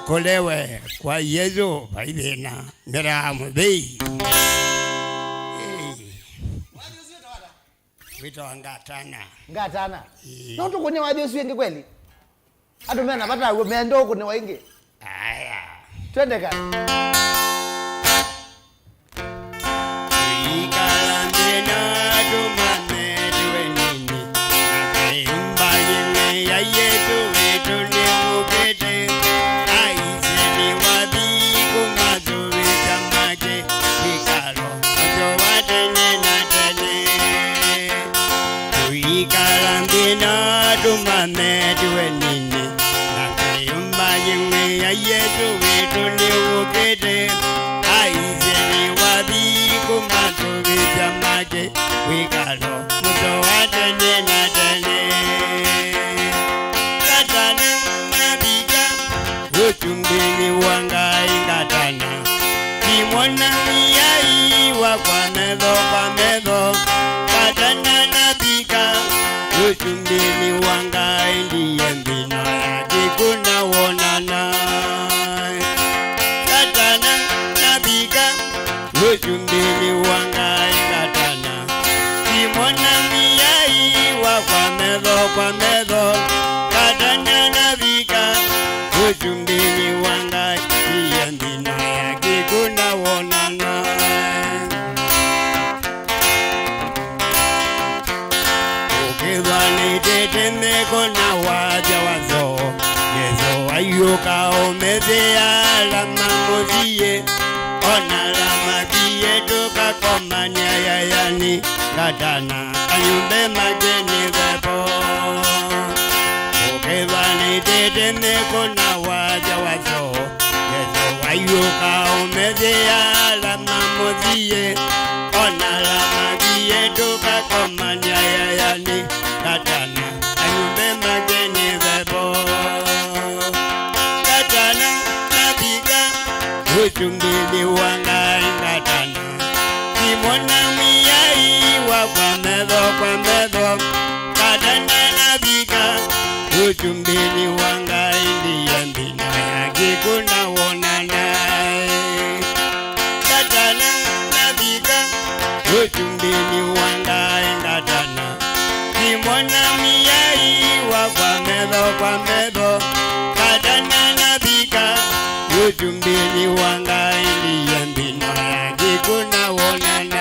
prokolewe kwa Yesu baidena meramu bei wito ngatana no tukune wa Yesu wengi kweli ado mena pata umeendo kune waingi aya twende ka Katana ayumbe mageni vepo okevani dede meko na waja wazo yeso ayuka umezea la mamozie ona la magie toka komanya yani katana ayumbe mageni vepo katana nabiga uchumbili wanga katana kimona kwa medo kadana nabika uchumbini wanga indiya mbina yaki kuna wonana kadana nabika uchumbini wanga ingatana kimona miyai wa kwa medo kadana nabika uchumbini wanga indiya mbina yaki kuna wonana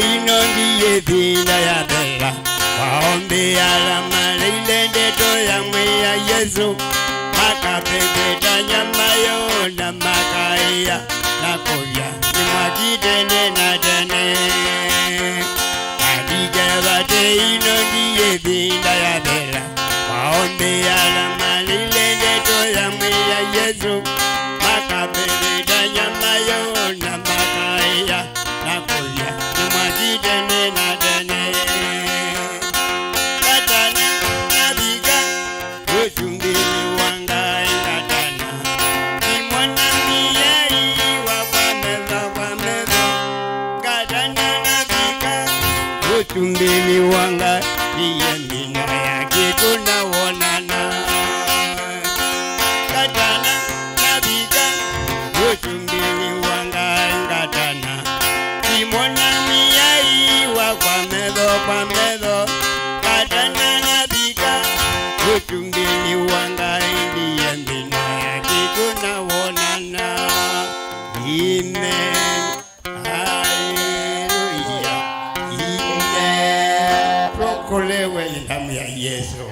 inondiye pina ya bella waombe alama lilende toya mweya Yesu makapepeta nyama yo na makaya na koya ni mwakitene na tene adikebate inondiye pina ya bella waombe alama lilende toya mweya Yesu makapepeta nyama yo na makaya na koya dene na dene katana nabiga uchumbini wanga katana kimona miyai wa kwa mezo katana nabiga uchumbini wanga yemina yake kuna wonana katana nabiga uchumbini wanga katana kimona kwa medo katana nabika uchumbini wanga indiya mbina yaki kuna wonana amen haleluya amen prokolewe ilamu ya Yesu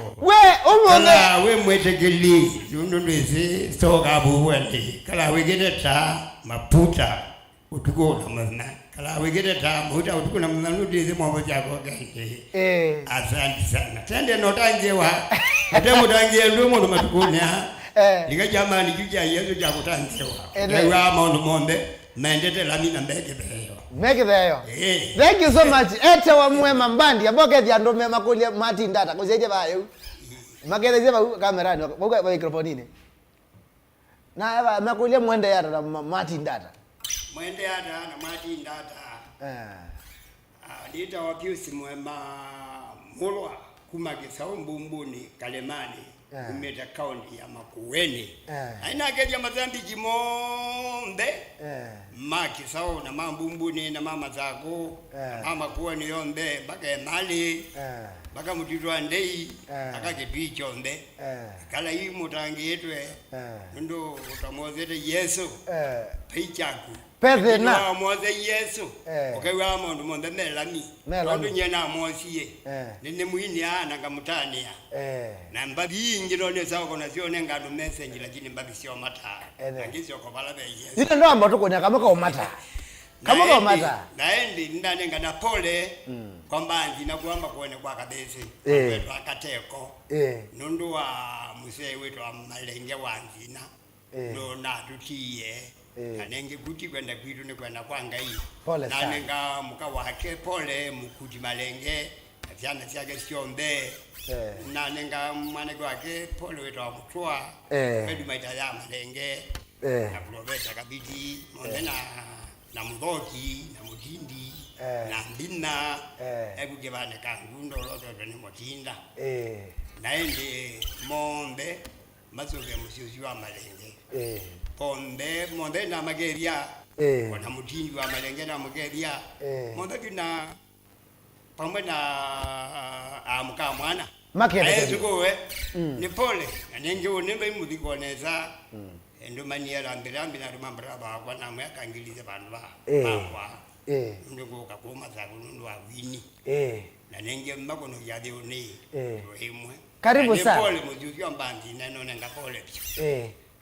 kala we mwetegeli nunulisi soga buweli kala we gedeta maputa utugola mwana kala wigete ta muda utukuna mnanudi zimo moja kwa gante asante sana tende notanjewa ate mutangie ndumo ndo matukunya liga jamani juja Yesu ja kutanjewa ewa maondo mombe mendete lamina mbeke beyo thank you so much ete wa mwema mbandi aboke dia ndo mema kulia mati ndata kuzeje bayo magereze ba kamera ni kwa microphone ni na aba makulia mwende yata na mati ndata mwende yata na mati ndata Dita wapiusi mwema mulwa kuma Kisau Mbumbuni Kalemani umeta kaunti ya Makueni aina keja mazambi jimombe ma Kisau na Mbumbuni na mama zako mama Kueni yombe baka mali baka mutitwa ndei akakitwicho mbe kala hii mutangi yetwe ndo utamozete Yesu pichaku peze na moze Yesu okewa mundu monde melami ndo nyena mosie nene muini ana ngamutania na mbabi ngiro ne sawo na sione ngado message lakini mbabi sio mata ngisio ko bala be Yesu ito ndo ambato konya kama ka umata kama ka umata naendi ndane ngana pole kwamba ndina kuamba kuone kwa kabese wetu akateko nundu wa musee wetu wa Malenge wanzina no na tutiye anenge kuti kwenda kwitu ni kwenda kwanga hii nanenga muka wake pole mukuti Malenge atyana syake siombe nanenga mwana wake pole wetu wa mutwa kwedu maita ya Malenge na kulobeta kabidi mondena na mudhoki na mutindi na mbina ekukebane kangundo loto ni motinda naende mombe mazoge musyosi wa Malenge pombe monde na mageria wana mutindi wa Malenge na mageria monde tuna pamwe na amuka mwana ayezukowe ni pole anenge onembe mudikoneza ndo maniera ambirambi na rumambra ba kwa na mwaka ngilize bantu ba kwa ndo ka kuma za kundu wa wini na nenge makono ya deone rohimwe karibu sana pole mujukio mbandi na none nga pole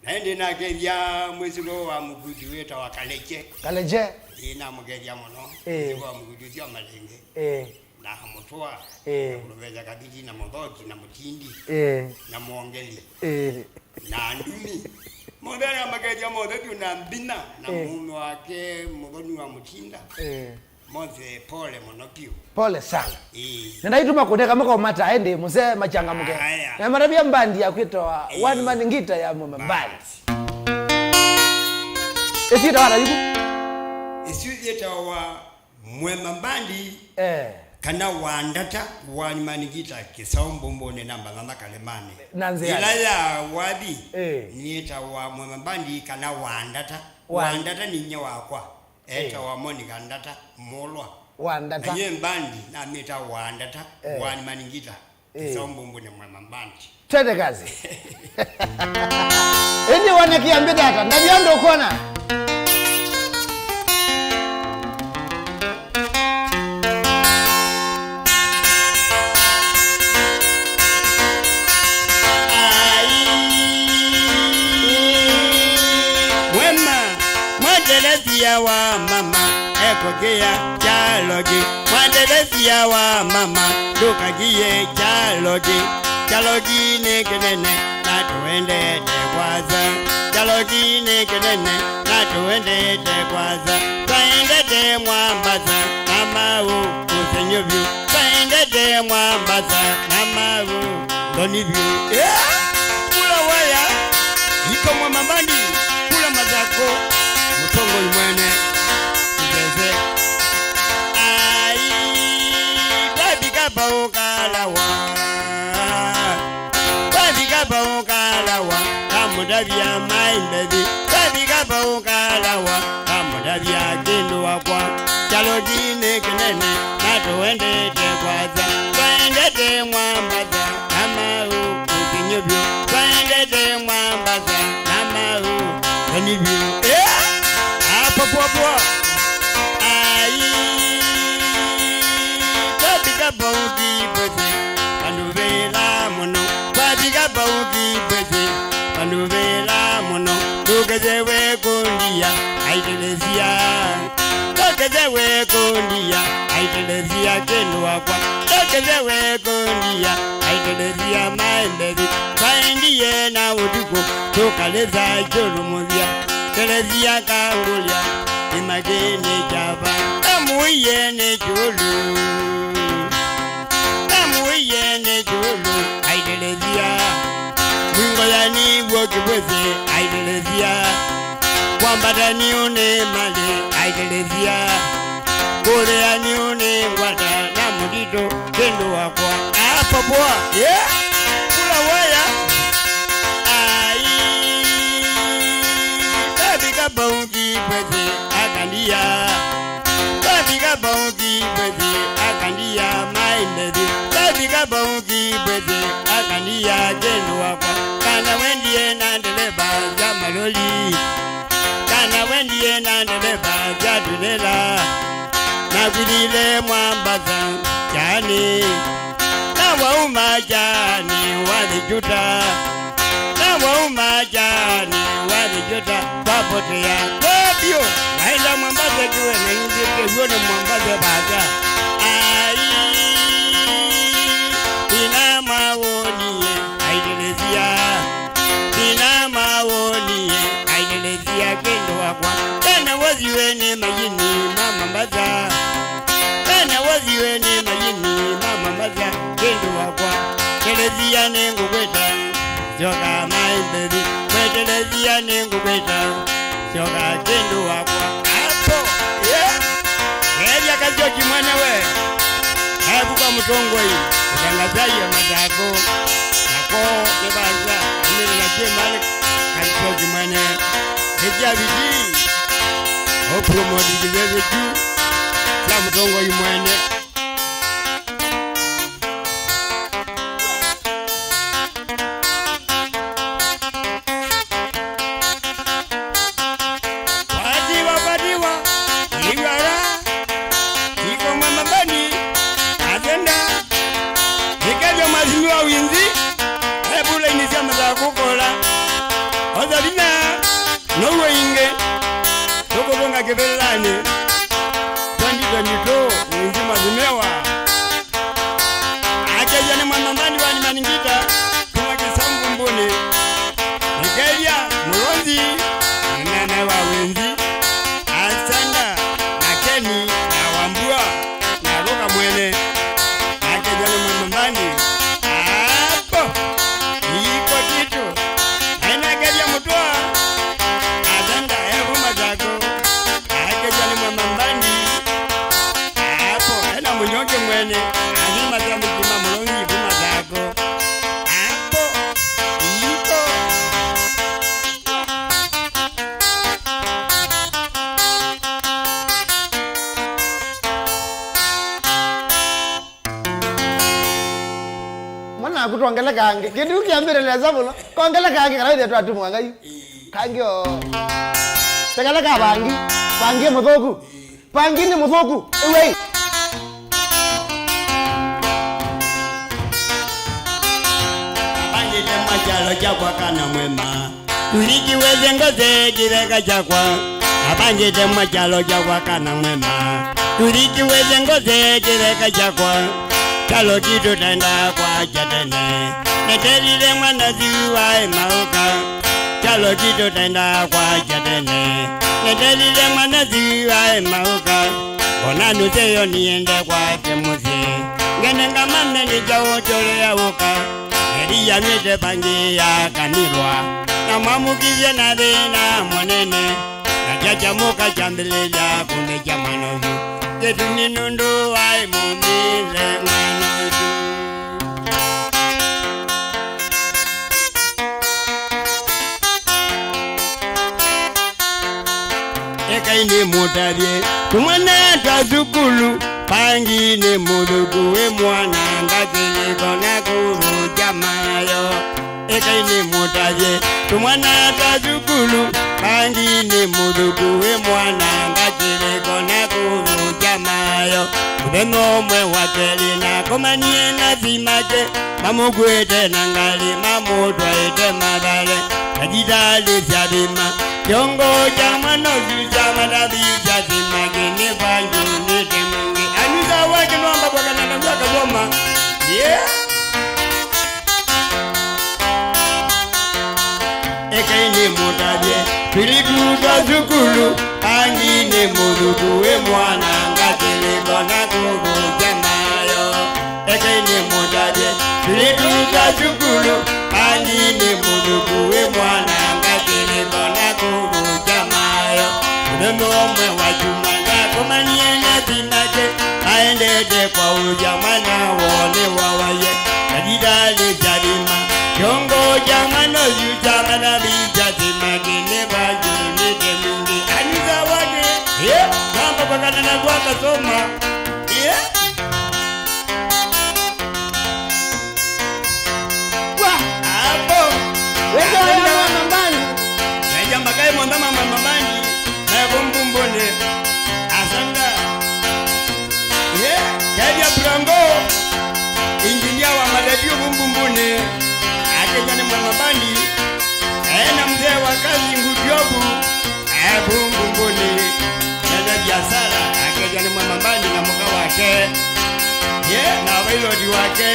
naende na keja mwesigo wa muguti weta wa Kaleje ina mugeja mono wa muguti wa Malenge na mutwa kuloveja kabidi na mudhoki na mutindi na muongeli na ndumi modera mageja modetu na mbina na mume wake mugoni wa mutinda moze pole monopio pole sana nenda ituma kudeka maka umata aende muse machanga muke na marabia mbandi ya kwitoa one man ngita ya mume mbali esita wala yuko esita wa mwema mbandi kana wandata wani manigita Kisau Mbumbuni namba mama Kalemani ila ya wadi nieta wa mwema mbandi kana wandata ni nye wakwa eta wa Monica ndata molwa wandata nye mbandi na mita wandata wani manigita Kisau Mbumbuni mwema mbandi twende kazi eni wane kiambi data ndajiando kona wa mama ekogea chalogi mwandelezia wa mama dukagie chalogi ne kenene na tuende tekwaza chalogi ne kenene na tuende tekwaza twende te mwambaza amau kusenyobyu twende te mwambaza amau donibyu kula waya iko mwamambandi kula mazako Tongo imwene Ugeze Ai Babika baukalawa Kamudavia maimbevi Babika baukalawa Kamudavia kindu wakwa Chalogi ne kenene Natuende tekwaza Twende te mwambaza Amau kusinyubyu Twende te mwambaza Amau kanibyu Papa ai Babika bauki bese Panuvela mono Babika bauki bese Panuvela mono Tukezewe kundia Aitelezia Tukezewe kundia Aitelezia kenu wakwa Tukezewe kundia Aitelezia maembezi Faindiye na utuko Tukaleza jolumuzia Telezia kangulia Imagine java Tamuye ne julu Aidelezia Mungo ya ni wokibweze Aidelezia Kwambata ni une male Aidelezia Kore ya ni une ngwata Na mudito kendo wakwa popoa. Yeah. Kula waya. Ai. Babika bongi pwede akandia. Babika bongi pwede akandia maimedi. Babika bongi pwede akandia genu wapa. Kana wendie nandeleba jamaloli. Kana wendie nandeleba jadulela. Nagudile mwambaza jani. Na wauma jani walijuta. Na wauma jani walijuta. Papotea kwebyo. Waila mwambaza juwe na njite yuone mwambaza baza. Ai. Ina mawonie aidelezia. Ina mawonie aidelezia kendo wakwa. Tena waziwe ni majini mama mbaza. Tena waziwe ni majini mama mbaza kendo wakwa. Telezia nengu kweta Shoka maimbedi Telezia nengu kweta Shoka kendo wakwa. Apo yeah. Keja kajoki mwenewe. Hebu kwa mtongo hii utangazaji ya mazako Nako nebaza Amiri na chemali kajoki mwene Keja bidii Opromodi jizeze juu La mtongo hii mwene. Wadiwa Igara Iko mamabani Agenda Ikajo mazimiwa winzi Hebula inisema za kukola Ozalina Nowe inge Toko bonga kebelani 2022 winzi mazimiwa Akeja ni mamabani wani maningita Kuma kisambu mbuni Ikeja Mulonzi Nene wa winzi Asanda Nakeni na Wambua na Roka mwene Nakejana mamambani. Hapo iko kitu Ainakeja mutua Asanda hebu mazako Akejana mamambani. Hapo ena munyonge mwene Azima za mkima mulongi hebu mazako. Hapo iko Mwana kutwangela kange. Kidu kiambire leza bulo. Kongela kange kana ide twatu mwangai. Kange o. Tegala ka bangi. Bangi muthoku. Bangi ni muthoku. Ewe. Bangi tema jalo jakwa kana mwema. Uliki weze ngoze jireka jakwa. Abangi tema jalo jakwa kana mwema. Uliki weze ngoze jireka jakwa. Kalo kitu tenda kwa jatene. Netelile mwana ziwa mauka. Kalo kitu tenda kwa jatene. Netelile mwana ziwa mauka. Ona nuseyo niende kwa kemuzi. Ngenenga mame ni jawo chole ya uka. Neriya mwete bangi ya kanilwa. Na mamukize na dina mwanene. Na jaja muka chambileja kunde jamanozu. Ketu ninundu wai mumile manozu. Ekaini mutavye kumwana twazukulu. Pangi ni mudugu we mwana ngazili kona kuru jamayo. Ekaini mutavye kumwana twazukulu. Pangi ni mudugu we mwana ngazili kona kuru jamayo. Udeno mwe wateli na komanie na zimake. Mamugwete na ngali mamudwa ite madale. Najidali siadima Yongo jamano juja madabi jazima gini banju nite mungi. Anuza wake nwamba kwa kanana mwaka zoma. Yeah. Ekaini mutabye Piliku twazukulu. Angine mudugu we mwana ngatili kona kubu jamayo. Ekaini mutabye Piliku twazukulu. Angine mudugu we mwana ngatili kona kubu jamayo. Udendo mwe wajumana komanie na zimake. Aendete kwa ujamana wole wawaye. wakasoma. Yeah. Hapo. Wewe mama mbani. Naja mbakai mwanda mama mbani. Na bombumbone. Asanda. Yeah. Kaja Brango. Injinia wa Maladio bombumbone. Akeja ni mama mbani. Na mzee wa kazi Ngudiobu. Bombumbone. Na biashara akeja ni mama mbani na mka wake. Yeah, na wailodi wake.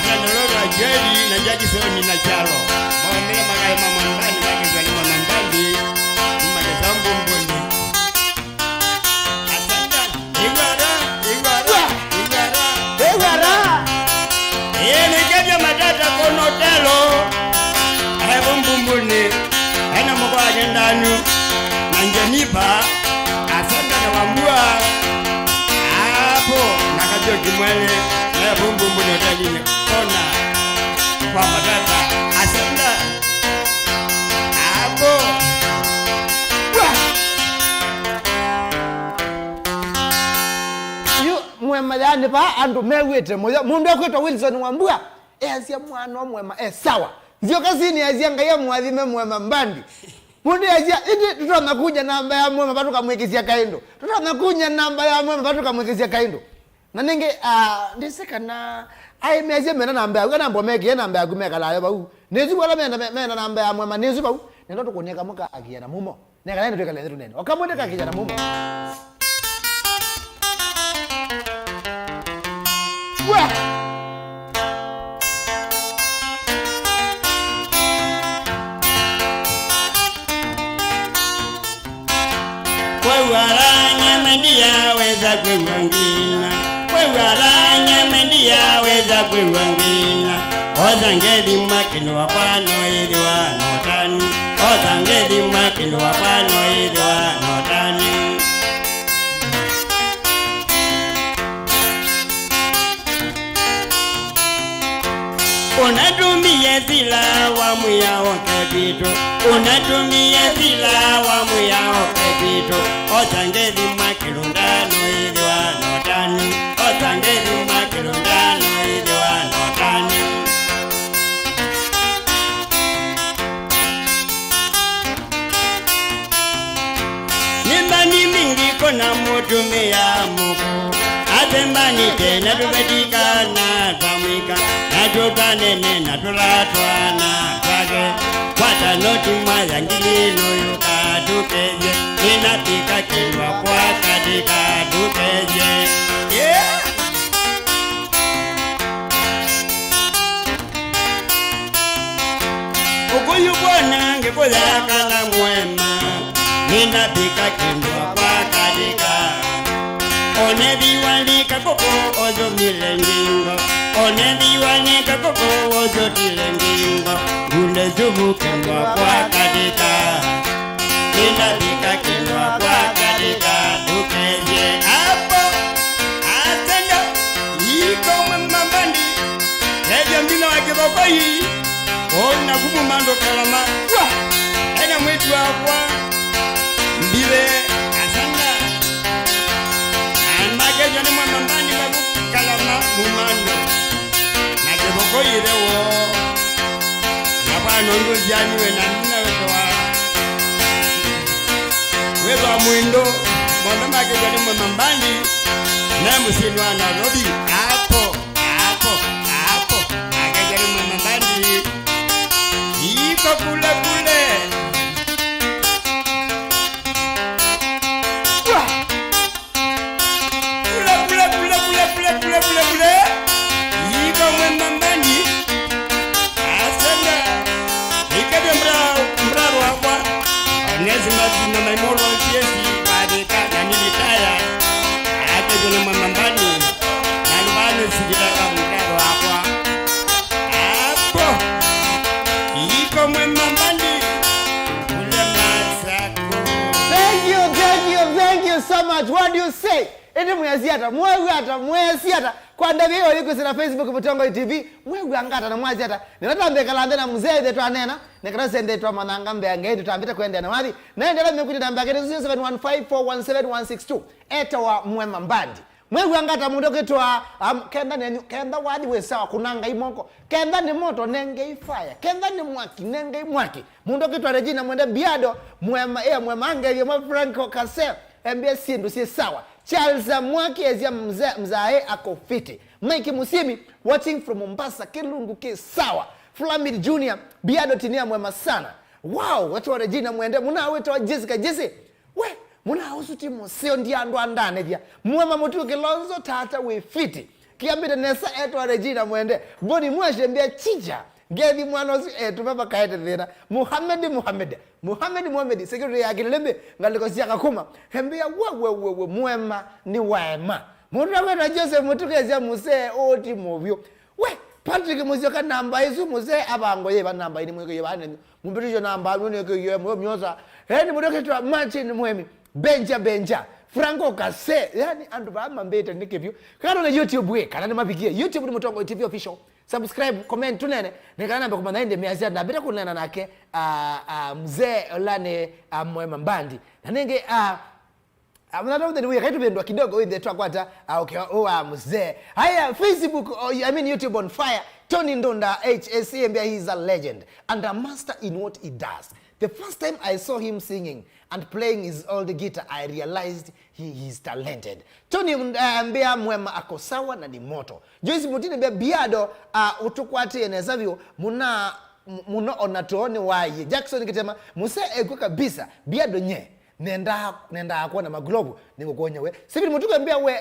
Nalora jeli na jaji soni na chalo. Mwamile magai mama mbani wake ni mama mbani. Mmagesambu mboni. Asante. Igwara. Nikeja matata konotelo. Mbuni. Hena mkwa agendanu. Nanjenipa. Asante na wambua. Hapo. Nakajio kimwele. Mbuni otajine. Kona. Kwa matata. Asante. Hapo. Mwema yani pa andu mewete moja mundu akwetwa Wilson Wambua azia mwana mwema sawa zio kazini azia ngaya mwathime mwema mbandi mundu azia indi tutamakuja namba ya mwema patu kamwekizia kaindo tutamakuja namba ya mwema patu kamwekizia kaindo na ninge ndiseka na ai mezia mena namba ya namba meke namba ya kumeka la bau nezu wala mena namba ya mwema nezu bau nendo tukoneka muka akiana mumo neka nendo tukale nendo neno wakamweka akiana mumo Wewaranya mendia weza kwewangina. Wewaranya mendia weza kwewangina. Ozangeli makino wapano ili wanotani. Ozangeli makino wapano ili wanotani. Unatumia zila wamu yao kebito. Unatumia zila wamu yao kebito. Otangeli makilundano ili wanotani. Otangeli makilundano ili wanotani. Nimbani mingi kona mutumia muku. Atembani tena tumetika na twamwika. Na tutanene na tulatwana twage. Kwata noti mwaza ngilino yuka tukeje. Ninapika kilwa kwa katika tukeje. Yeah! Ukuyu kwana ngekuzaka na mwema. Ninapika kilwa kwa katika. Onebi walika koko ozo milengingo. Onebi walika koko ozo tilengingo. Gule zubu kendwa kwa kadika. Inabika kendwa kwa kadika. Tukeje hapo. Atenda. Iko mwembambandi. Leja mbina wakiboko hii. Ona kumu mando kalama. Ena mwetu wakwa. Mbile. Magejo ni mwambani babu kalama mumando. Na keboko irewo. Na bano ndujani we na nina wewa. Wewa mwindo. Mwanda magejo ni mwambani. Na musinu wa Nairobi. Hapo. Magejo ni mwambani. Iko kule. Yiko mwembambani. Asana. Ikabe mbraro wakwa. Onezi mazina maimoro siesi. Wadika na nilitaya. Ake zune mwembambani. Nalubani ndimu ya siata mwesiata kwa ndabio liko sina Facebook Mutongo TV mwe angata na mwazi ata ninatambe kalande na mzee de twanena nekara sende twa mananga mbeange tutambita kwenda na wadi naendelea mmekuti namba yake 0715417162 eta wa Mwema Mbandi mwe angata mundu kitwa kenda wadi we sawa kunanga imoko kenda ni moto nenge ifaya kenda ni mwaki nenge mwaki mundu kitwa Regina Mwende Biado Mwema Angeli mwa Franco Kase mbia sindu si sawa Charles Mwaki ezia mzae ako fiti Mike Musimi watching from Mombasa Kilungu ki sawa Flamid Junior Biado tinia mwema sana wow watu wa Regina Mwende muna wetu wa Jessica Jesse we muna usuti museo ndiandu andane dia Mwema Mutu Kilonzo tata we fiti kiambita nesa etu wa Regina Mwende boni mwashe mbia chicha Gedi mwanosi tupapa kaete thina Muhammad secretary ya Kilembe ngaliko siaka kuma hembia wewe Mwema ni waema mundu wa Joseph Mutukezia muse oti movyo we Patrick Musyoka namba isu muse abango ye banamba ini mweke yebane mumbirisho namba nune ke ye myoza heni mundu kitwa Martin Mwemi Benja Franco Kase yani andu ba mambete nikivyo kana na YouTube we kana mapigie YouTube ni Mutongo TV official subscribe comment tunene nikana namba kuma naende miazia na bita kunena nake mzee Olane Mwema Mbandi na nenge amna ndo we kaitu bendwa kidogo in the twakwata okay mzee haya Facebook I mean YouTube on fire Tony Ndonda HSC mbia he is a legend and a master in what he does. The first time I saw him singing and playing his old guitar, I realized he is talented. Tony mbea Mwema ako sawa na ni moto. Joyce Mutini mbea Biado utukwati enezavyo muna onatuoni waye. Jackson kitema muse egu kabisa Biado nye. Nenda akuwa na maglobu ningo kuonya we. Stephen Mutuka mbea we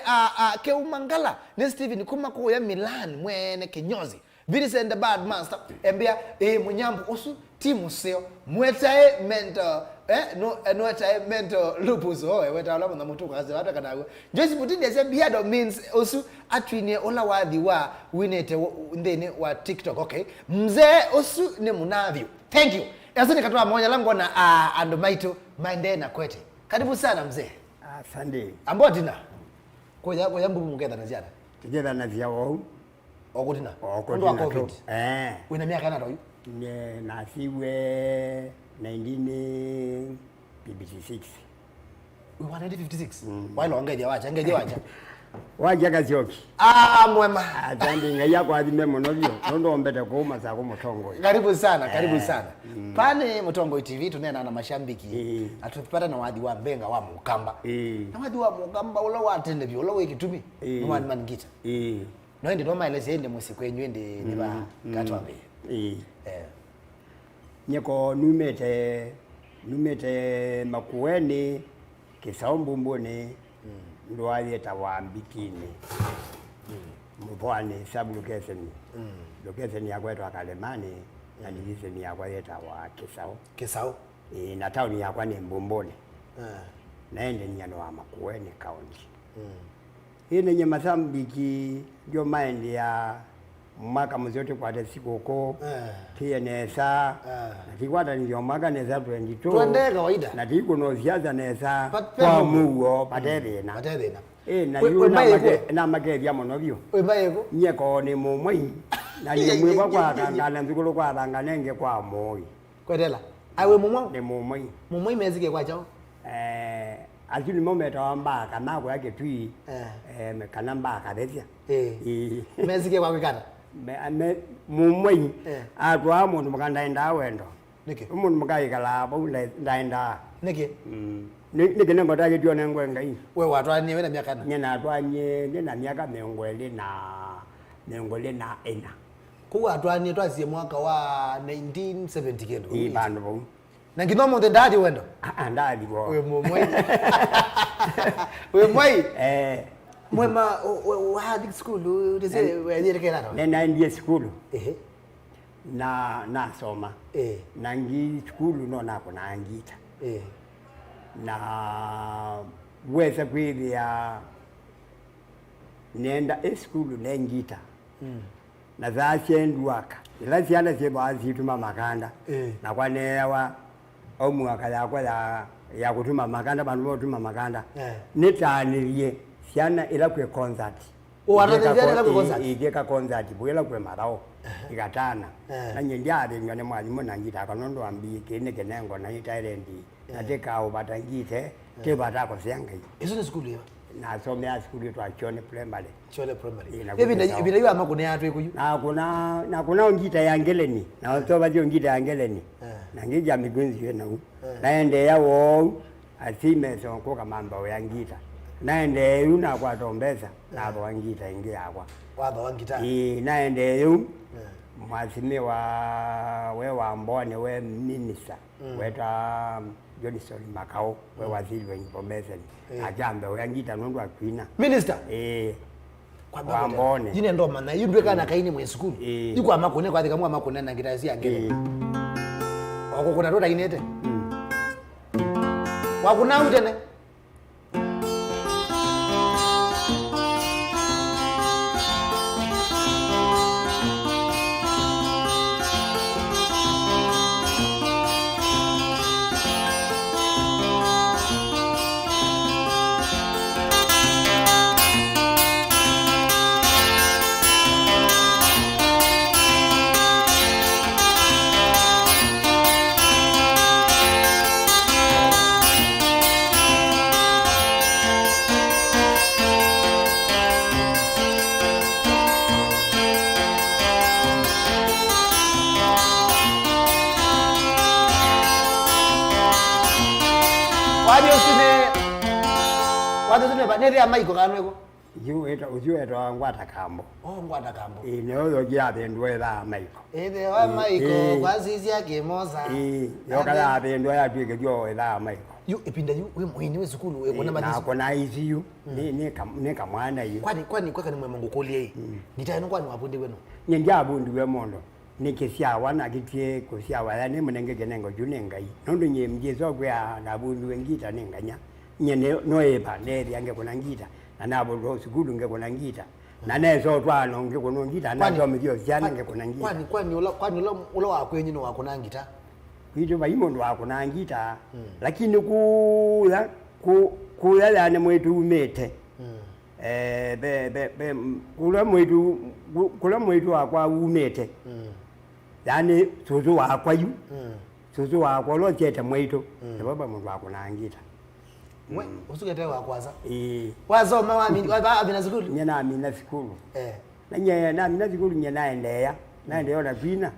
Keumangala. Ni Stephen kumako ya Milan mwene kinyozi. Vincent the Bad Master mbea munyambu usu timu seo mwetae mental noetae mental lupus weta alamo na Mutuka kazi wata kanago Joyce Mutindi ya Biado means usu atwine ola wadhi wa winete ndeni wa TikTok okay mzee usu ni munavyo thank you asante katoa moja langu na Andomaito Mande na Kwete karibu sana mzee asante ambotina koja mbubu muketha na ziada tujeda na ziao okutina ndo COVID wina miaka na royu ne nasiwe 1956 we 1956 why long ngeje wacha waja kazoki Mwema atandi ngaya kwa adime monobyo ndo mbete ko masa ko Mutongo karibu sana pane Mutongo TV tunena na mashambiki atupata na wadhi wa Mbenga wa Mukamba na wadhi wa Mukamba ulo watende byo ulo wekitumi ni one man gita no ndi no maeleze ende musiku enyu ndi ni ba katwambe nyeko numete makueni Kisaumbumbuni ndwaye tawambikini mupwane sub location ya kwetu akalemani na division ya kweta wa Kisao na town ya kwa ni Mbumbuni naende nyano wa Makueni county ine nyama Mozambiki ndio maende ya mwaka mzote kwa sikoko TNSA na tikwata ndio mwaka neza 22 twende kawaida na tiko no ziaza neza kwa muo patebe na na na magevya monobyo webayeko nyeko ni mumwe na ni mwe kwa kangana nzukulu kwa banganenge kwa moyi kwetela aiwe mumwe ni mumwe mezike kwa chao akili mometa wamba kana kwa yake tui kana mbaka bezia mezike kwa kwikata mumwe atwa mundu mukandaenda wendo umundu mukayikala bo ndaenda niki niki nengo take tio nengo ngai we watwanye wena miaka na nyena atwanye na miaka mengole na ena ku atwanye twazie mwaka wa 1970 kendo bandu bo na nginomo the daddy wendo ndadi bo we mumwe we mwai Mwema hadi school utese weelekea nato nena ndiye school na soma nangi school no nako naangita na weza kwithia nenda school nengita na zaciendwaka ila ciana cietuma makanda na kwanewa omwaka yakwa ya kutuma makanda bandu botuma makanda nitanirie siana ila kwe concert wanatengeneza ila kwe concert igeka concert bwela kwe marao igatana na nyendiare ngane mwalimu nangita kanondo ambi kene kenengo na Thailand nateka ubatangite ke batako siangai izo ni school yo na somea school to Chone primary ebina yo amakune atu ekuyu na kuna ngita ya ngeleni na toba dio ngita ya ngeleni na ngija migunzi yena naende yawo asime so ko kamamba ya ngita naende una kwa tombeza na abo ngita ingi yakwa waba wangita naende yu mwasime wa mbone we minister weta Johnson Makao we waziri wa information ajambe we ngita nondo akwina minister kwa mbone jine ndo mana yindwe kana kaini mwe school iko amakone kwa thika mwa amakone na ngita si angele wako kuna roda inete wakuna utene nere amaiko kanweko ujueta ngwata kambo ngwata kambo neoyo jabe ndwela amaiko wa maiko kwasisi yake moza yokala abendo ya twike jo ela amaiko ipinda we muhini we school we kona madizo na kona ICU ni kamwana yo kwani kwakani mwe mungu kolie nitayano kwani wabundi weno nyenja abundi we mondo nikisia wana kitie kusia wala ne munenge genengo junengai nondo nye mjezo kwa na abundi wengita nenganya nyene noeba neri yange kuna ngita na nabo ro sikudu nge kuna ngita na nezo twano nge kuna ngita na ndo mjio jana nge kuna ngita kwani ulo wakwenyi no wakuna ngita kwito bayimo ndo wakuna ngita lakini kula lane mwetu umete kula mwetu akwa umete yani suzu wakwa yu suzu wakwa lo cheta mwetu baba muntu wakuna ngita we usukete wakwaza wazo mawami abina sikulu nyana amina sikulu na amina sikulu nyana endeya na kwina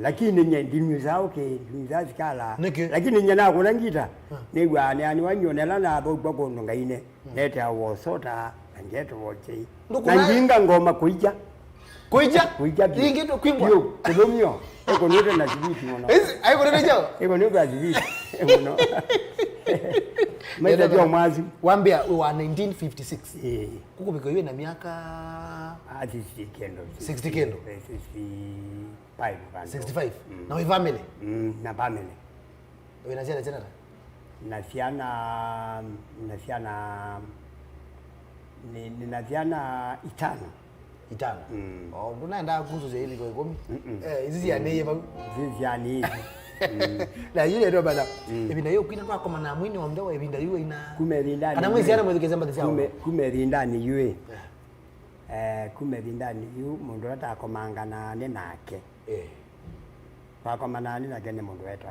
lakini nye ndimi zao ke ndimi zazikala lakini nyana kuna ngita negwane ani wanyonela na abo gbogondo ngaine nete awo sota angeto woche na njinga ngoma kuija ingito kwingwa yo kudomyo eko nete na zibiti mona ayi kunene jao eko nete na zibiti emono Maida jao mwazi wambia wa 1956 kuko biko ywe na miaka 60 kendo 65 na we family na family we naziana tena ninaziana itano unaenda kuzo ze hili kwa 10 hizi ya neye ba hizi ya neye na yule ndo bana ebinda yo kwina kwa na mwini wa mdawa ebinda yo ina kumerindani kana mwezi yana mwezi kezamba tsawo kumerindani yue kumerindani yu mundu atakomangana ne nake bakomana ne nake ne mundu wetu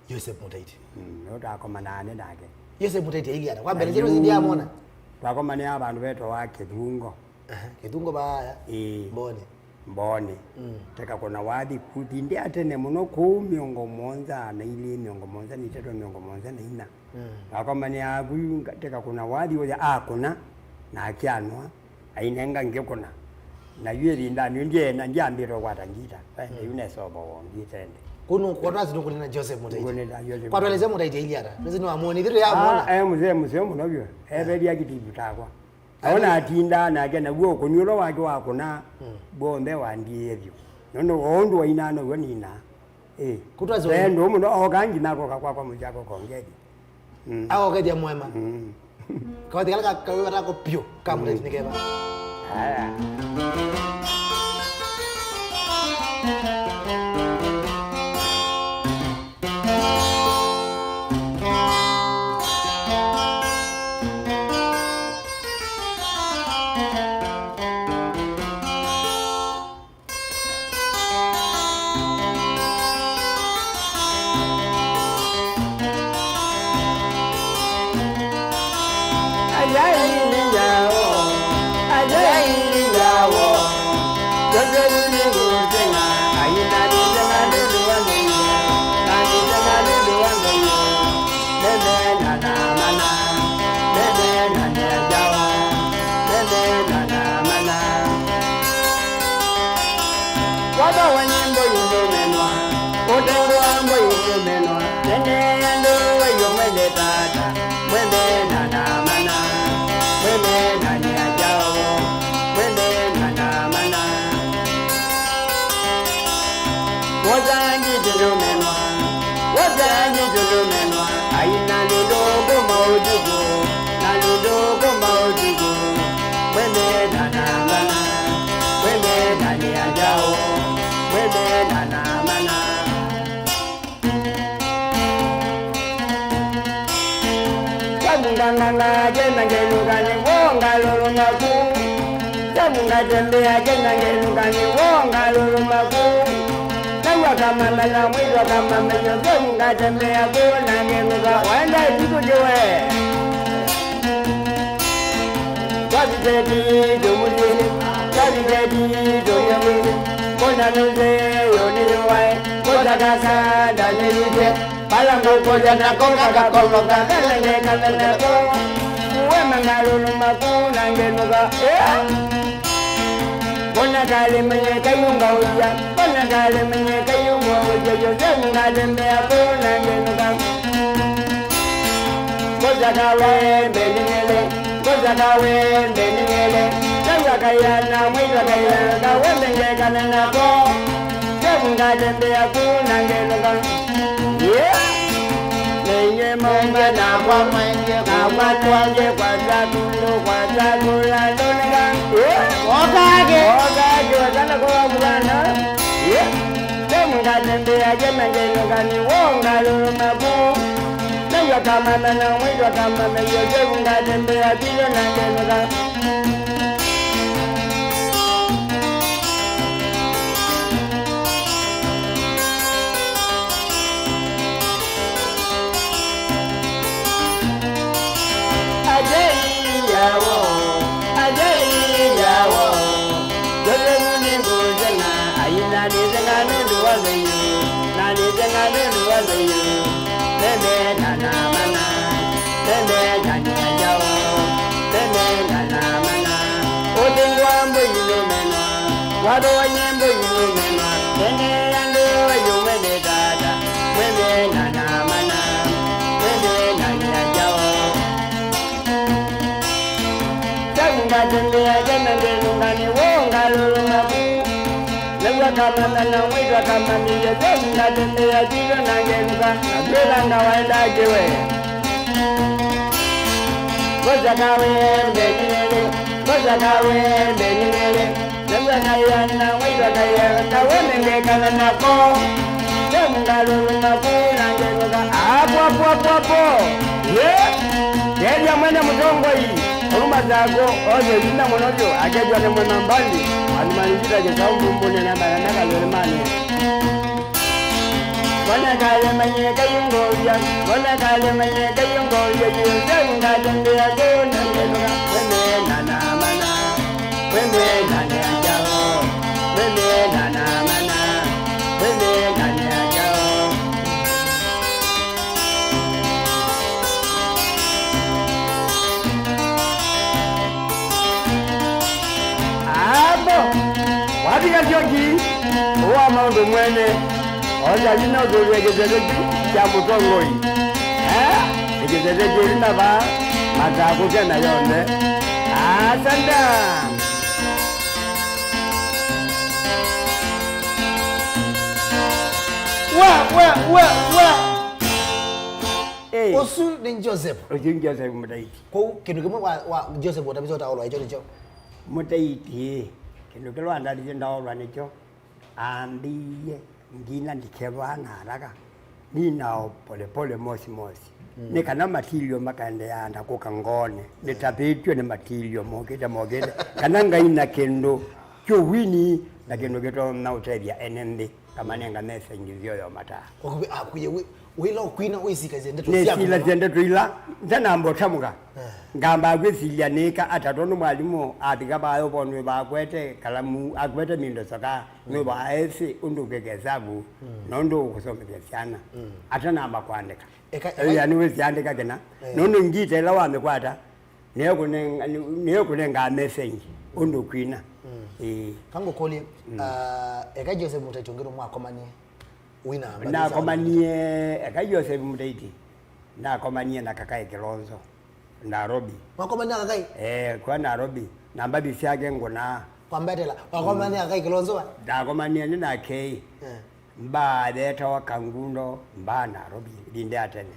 Joseph Mutaiti ndo akomana ne nake Joseph Mutaiti igana kwa mbele zero zidi amona bakomana abantu wetu wake Kidungo baya mbone teka kuna wadi kutindi atene muno ku miongo monza na ile miongo monza ni teto miongo monza na ina akomani aguyu teka kuna wadi oya akuna na akianwa ainenga ngekuna na yuri ndani ndiye na njambiro kwatangita yune sobo ngitende kuno kwatazi nokulina Joseph Mutaiti kwatweleze Mutaiti iliara nezino amoni thiru ya mona mzee munobyo ebeli akitibutakwa aona atinda na agena guo kunyulo wake wakuna bombe wandie hivyo nono ondo wainana wonina kutwazo ndo muno okangi nako kwa mujako kongeji awo kaje mwema kwa tikala kawe rako pio kamule nikeba haya Osu ni Joseph. Joseph Mutaiti. Ko kinu kimo wa Joseph watabizo ta olwa icho. Mutaiti. Kinu kelwa ndali jenda olwa nicho. Ambiye ngina ndikebana haraka. Ninao pole pole mosi. Nikana matilio makande yanda kukangone. Nitapitwe ni matilio mogeda. Kananga ina kendo. Kyo wini na kendo geto na utebya NMB. Kama nenga message ngizio yo mata. Okuye wila ukwina uisika zende to siya nesila zende tuila ndana mbotamuka ngamba kwesilia nika atatono mwalimu atikabayo bonwe bakwete kalamu akwete mindo saka no baesi undukekezabu nondo kusomekesiana atana makwandika yani wesiandika kena nondo ngite la wamekwata niyo kunenga message undukwina kango koli eka Joseph Mutaitongero mwakomanie wina na komanie eka Joseph Mutaiti na komanie na kakae Kilonzo Nairobi mwakomanie kakai kwa Nairobi namba bisiage ngona kwambetela mwakomanie kakai Kilonzo da komanie ni na kei mba leta wa Kangundo mba Nairobi linde atene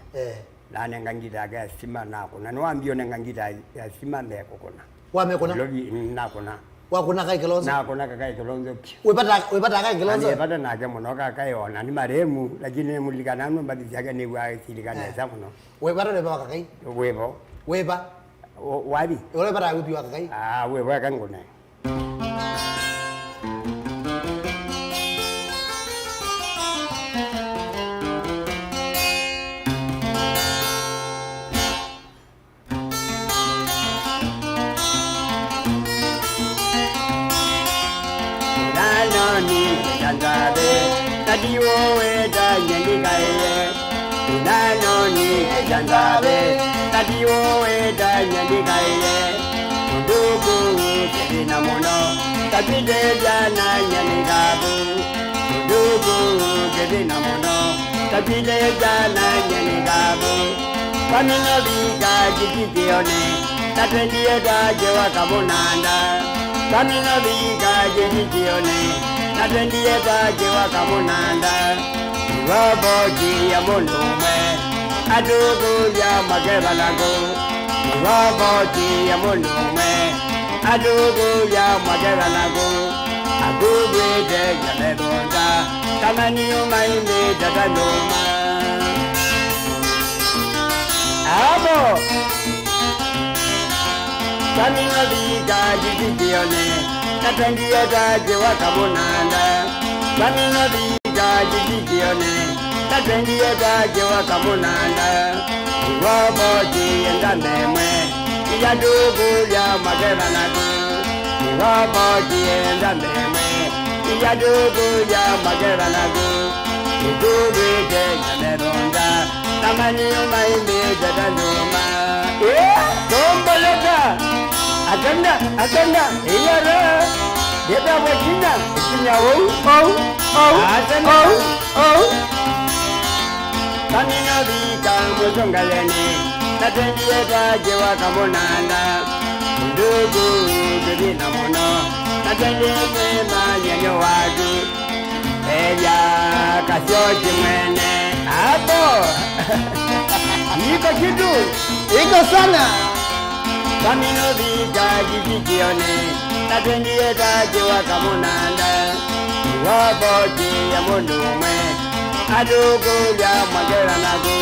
la nengangita ga sima na kuna no ambio nengangita ya sima mbeko kuna wamekona lobi na kuna wakuna kai Kilonzo na kuna kai Kilonzo wepata kai Kilonzo wepata na ke muno kai ona ni maremu lakini mulikana no mbadi yake ni wa silikana za muno wepata ne baka kai wepa wabi ole para upi wa kai wepa kangona Tadiwo eda nyandikaye Nanoni jandabe Tadiwo eda nyandikaye Ndugu kebina muno Tapide jana nyandikabu Ndugu kebina muno Tapide jana nyandikabu Kamino biga jikikione Tatendiye dajewa kamunanda Kamino biga jikikione Natendiye tajewa kamunanda Roboji ya munume Adugu ya magebalago Roboji ya munume Adugu ya magebalago Adugu de ya lebonda Tamani umainde dadanuma Abo Kamino biga jikikione Natendiye tajewa kamunanda Kamino biga jikikione Natendiye tajewa kamunanda Roboji enda memwe Ya dugu ya magebanagu Roboji enda memwe Ya dugu ya magebanagu Dugu de yaneronda Tamani umainde jadanduma Tomboleka Atanda, iyara, yeta wajina, ikinya atanda, kamino bika muzongaleni, natendiye tajewa kamunanda, ndugu kebina muno, natendiye mwema nyenyo wadu, eja kasioji mwene, hapo, iko kitu, iko sana. Kamino biga jikikione Natendiye tajewa kamunanda Roboji ya munume Adugu ya mageranagu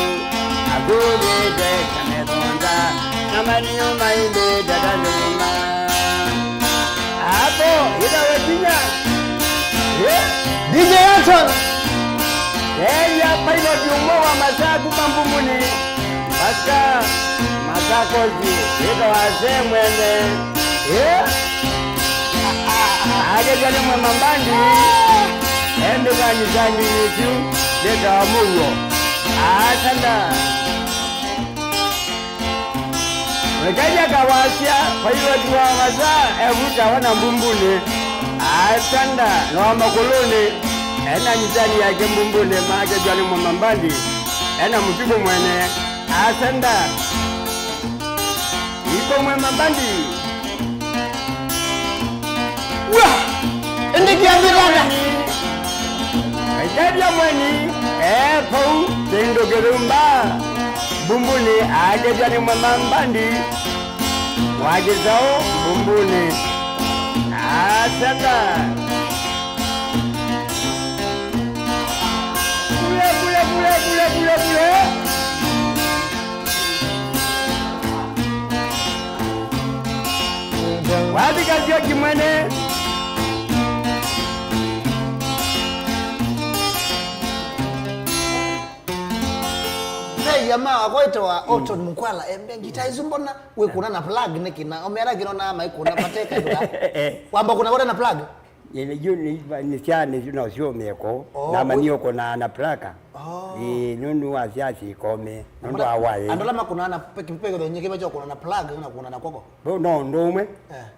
Agugu de kanebonda Namani umainde dadanuma Hapo ila wajina DJ Anton ya pilot yumo wa masaku kambumuni Basta Masakozi, ito wase mwene Age jani mwemambandi Endo gani zani nitu Leta wamungo Asanda Wekaja kawasya Kwa hiyo tuwa wasa Evuta wana mbumbune Asanda Na wamakolone Ena nizani yake mbumbune Maage jani mwemambandi Ena mutibu mwene Asanda Iko mwema bandi Wah! Indi kiambirana Kajadia mweni Pau Tendo gerumba Bumbuni Ajajani mwema bandi Wajizao Bumbuni Asanda Bule Wapi kazi ya kimwene jamaa wakoitwa Otton Mukwala embe ngita izumbona we kuna na plug nikina omera kinona mai kuna mateka ndoka kwamba kuna kona na plug yene juni ni cyane juno sio meko na manio kuna na plaka nunu asiasi kome ndo awaye andola makuna na peke nyeke bacho kuna na plug na kuna na koko no ndomwe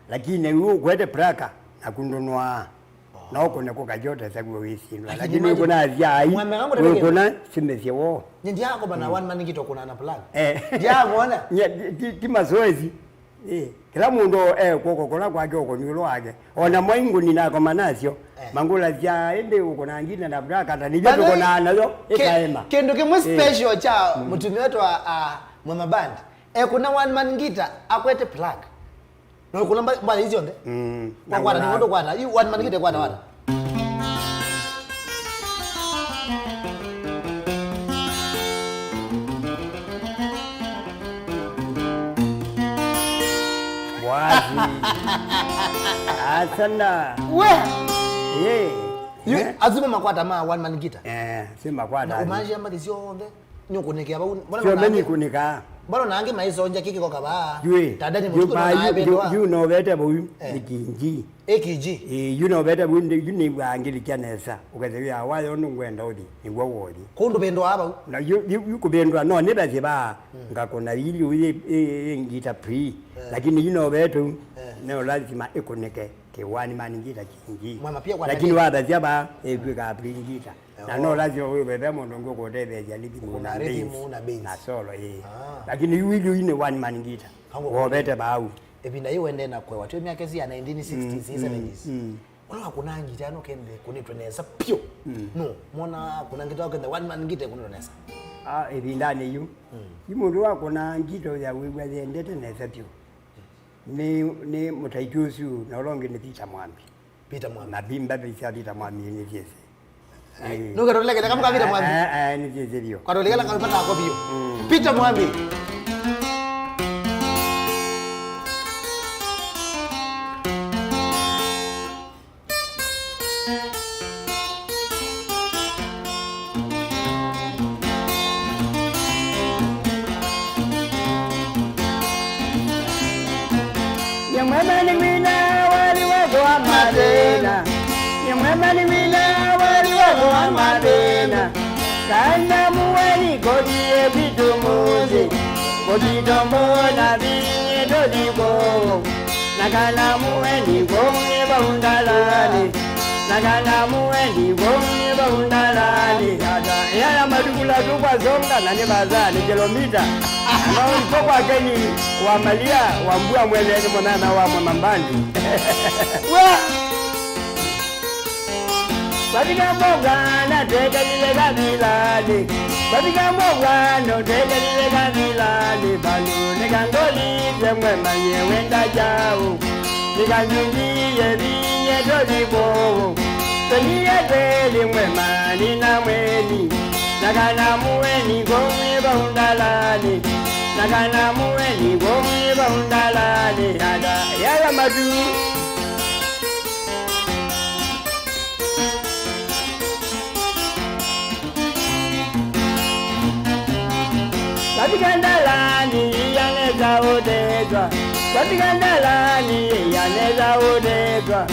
lakini wewe kwete plaka na kundonwa na uko nako kajote sagu wisi lakini kuna asiai wewe kuna simesio nyindi yako bana one man ngito kuna na plug ya bona ti mazoezi kila mundu koko kona kwake uko nyulo wake ona mwingu ninako manasio mangula cia ende uko na ngina na braka ndio uko na nayo ikaema kendo kimwe special cha mutumi wetu wa Mwema Band kuna one man ngita akwete plug no kuna mbali hizo nde na kwa ni ndo kwa na one man ngita kwa na asana we azuma makwata ma one man ngita si makwata umaji amba dizionde nyokuneke aba sio mimi kunika balo nange maisonja kiki kwa kaba tadani mutuko na bendo you know better boy nikinji ekiji you know better boy ni bwangili kyanesa ukazeya awayo nungwenda odi ni wawodi kundu bendo aba na you kubendwa no ne baze ba ngakona ili uye ngita free lakini you know better no lazima ikoneke ke wani mani ngita kinji lakini wabaze ba ebika free ngita na no lazima wewe bebe mondo ngoko debe jalibi na rhythm na bass na solo lakini you will ine one man ngita wobete bau ebinda iwende na kwa watu miaka ya 1960s 70s wala kuna ngita no kende kunitwa nesa pio no mona kuna ngita kende one man ngita kunitwa nesa ebinda ne yu imundu wako na ngito ya wewe endete nesa pio ni mutaijusu na longe ni Peter Mwambi na bimba bisa Peter Mwambi ni jese nuka roleka kama Peter Mwambi ni jese dio kwa roleka kama pata kwa bio Peter Mwambi Mwema ni mina wali wa madena Mwema ni mina wali wa madena Kana muweni kodi ebitumuzi Kodi tombo na binye dodigo Nakana muweni gomye baundalani Nakana muweni gomye baundalani Yala madukula tukwa zonga na nebazani kilomita Kwa kwa keni wa malia wa mbua mweleni mwanana wa Mwamambandi Batika mboga na teka lile gabilani Batika mboga no teka lile gabilani Balu nekangoli zemwe manye wenda jao Nikanyungiye binye dodibo Teniye teli mwema nina mweni Nakana muweni gomye baundalani Nakana muweni gomye baundalani Yala madu Batikandalani yaneza odezwa Batikandalani yaneza odezwa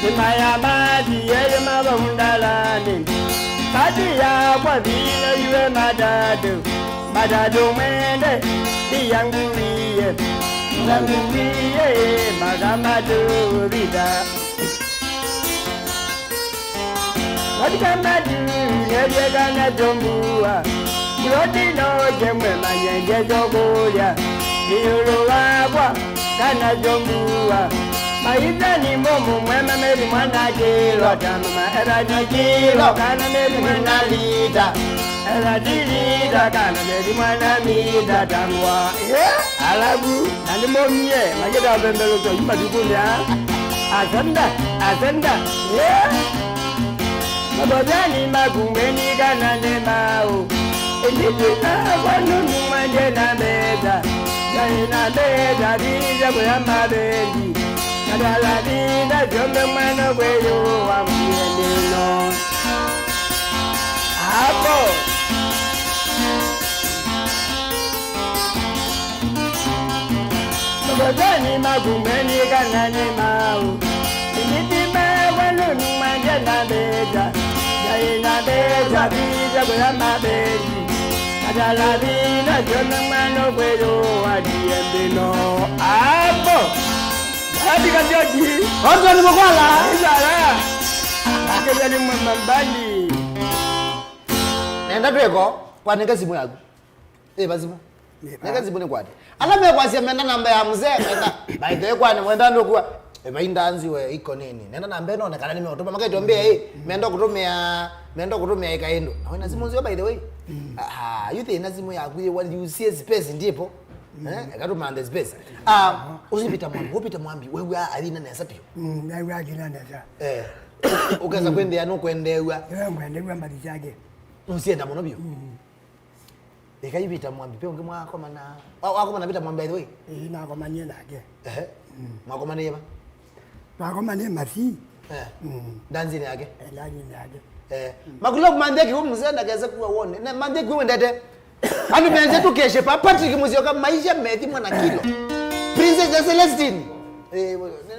Nimaya madi yelema baundalani Kati ya kwa vile yue madado Madado mwende Niyangurie Niyangurie Magamado rida Katika madu Nyejega na jombua Mloti no jemwe manyenge jogoya Niyuru wabwa Kana jombua Maida ni momo mwema meri mwana jiro Tamama era jiro kana meri mwana lida Era lida kana meri mwana mida Tamwa alabu Nani momye Mageda wabembelo to yuma dukunya Asenda Mabodani magumeni kana nemao Ejipina wanunu manje na meza Jaina meza Bija kwa mabendi Kadala dinda jombe mwana kweyo wa mweneno Hapo Wazani magumeni kanani mau Initime walunu manjana beja Jaina beja bija kwa mabeji Adala vina jona mano kwelo Adiembino Apo Hadi kajoji Oto ni mkwala Isara Akeza ni mwambali Nenda tuweko kwa neka simu yagu bazimu neka simu ni kwa alame kwa siya menda namba ya mzee menda baide kwa ni mwenda ndokuwa bainda anziwe iko nini nenda namba eno nekana nime otoma maka itombea menda kutumia ikaendo na wena simu nziwe by the way yuthi ina simu yagu wali usie space ndipo ekatuma the space usipita mwambi wewe alina nesa pio wewe alina nesa ukaza kwendea no kwendewa kwendewa mbali chake usienda muno bio ekayibita mwambi pe unge mwako mana wako mana bita mwambi by the way nako manye nake mwako mana yeba mwako manye masi danzini yake danzini yake makulo mandeki umzenda kaza kuwa wone na mandeki wendete anu menze tukeshe pa Patrick Muzioka maisha methi mwana kilo Princess Celestine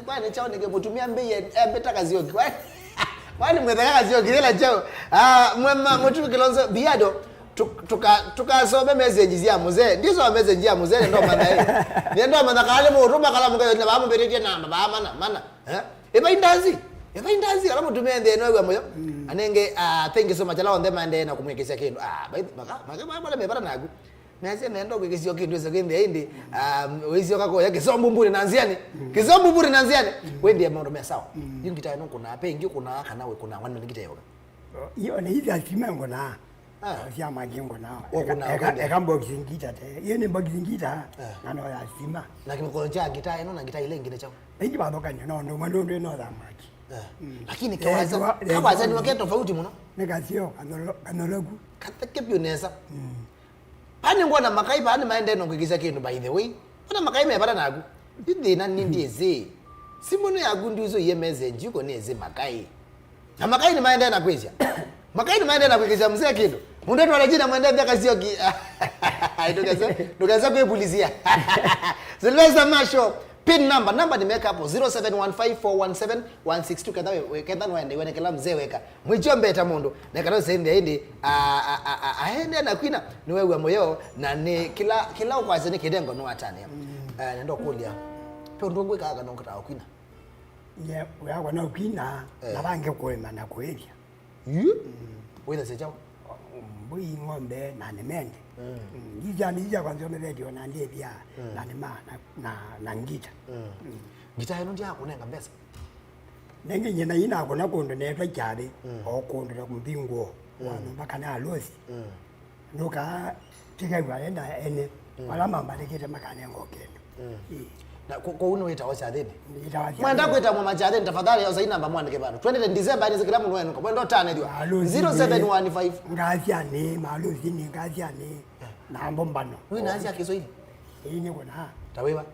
kwa ni chao nige mutumia mbeye beta kazioki kwani mwetaka kazioki lela chao mwema mutu kilonzo biado tukasome message zia muzee ndizo message ya muzee ndo maana yeye ndo maana kale muruma kala munga na bamu bereje namba ba mana eba indazi ala mutumia ndeno wewe moyo anenge thank you so much ala on them and na kumwekesha kindu baka bala mebara nagu nase nendo kwekesha kindu sekende indi wezi okako yake sombumburi nanziani kizombumburi nanziani wendi amaundo mya sawa yingita no kuna pengi kuna kanawe kuna wanu ngita yoga iyo ni hizi asimengo na sia majengo nao eka boxing guitar te iyo ni boxing guitar nano ya sima lakini kwa njia guitar ino na guitar ile ngine chao ingi badoka no ndo no za maji lakini kawaza ni wakati tofauti mno nekasio anologu katake pionesa ani ngona makaiba ani maende no kwigiza kindu by the way ona makaime bana nagu ndina nindi eze simuno yagu ndizo ye message yuko neze makai na makai ni maende na kwizia makai ni maende na kwigiza mzee kindu mundu ndo anajina mwende ndaka sio ki ndokaza kuepulizia Sylvester Masho pin number nimeweka hapo 0715417162 kadha wende wene kala mzee weka mwijombe ta mundu na kana sende indi aende na kwina ni wewe moyo na ni kila ukwaze ni kidengo no atane nendo kulia pe ndongwe kaga no kata kwina ye wewe na kwina na bange kwema na kweli wewe sejao mbui ngombe na nemende nija kwanza meredio na ndiye pia na nema na ngita ngita eno ndia kunenga mbesa nenge nyina ina kona kondo netwa cyane okondo la kumbingo wano bakana alosi nuka tikagwa enda ene wala mamba lekete makane ngokendo na kwa uno wita wasa deni mwenda kweta mwa majadeni tafadhali au zaina mbamwandike bana 20 December ni zikila munu wenu kwa ndo tane ndio 0715 ngazia ne maluzi ni ngazia ne na mbombano wewe naanza Kiswahili ni kuna tawewa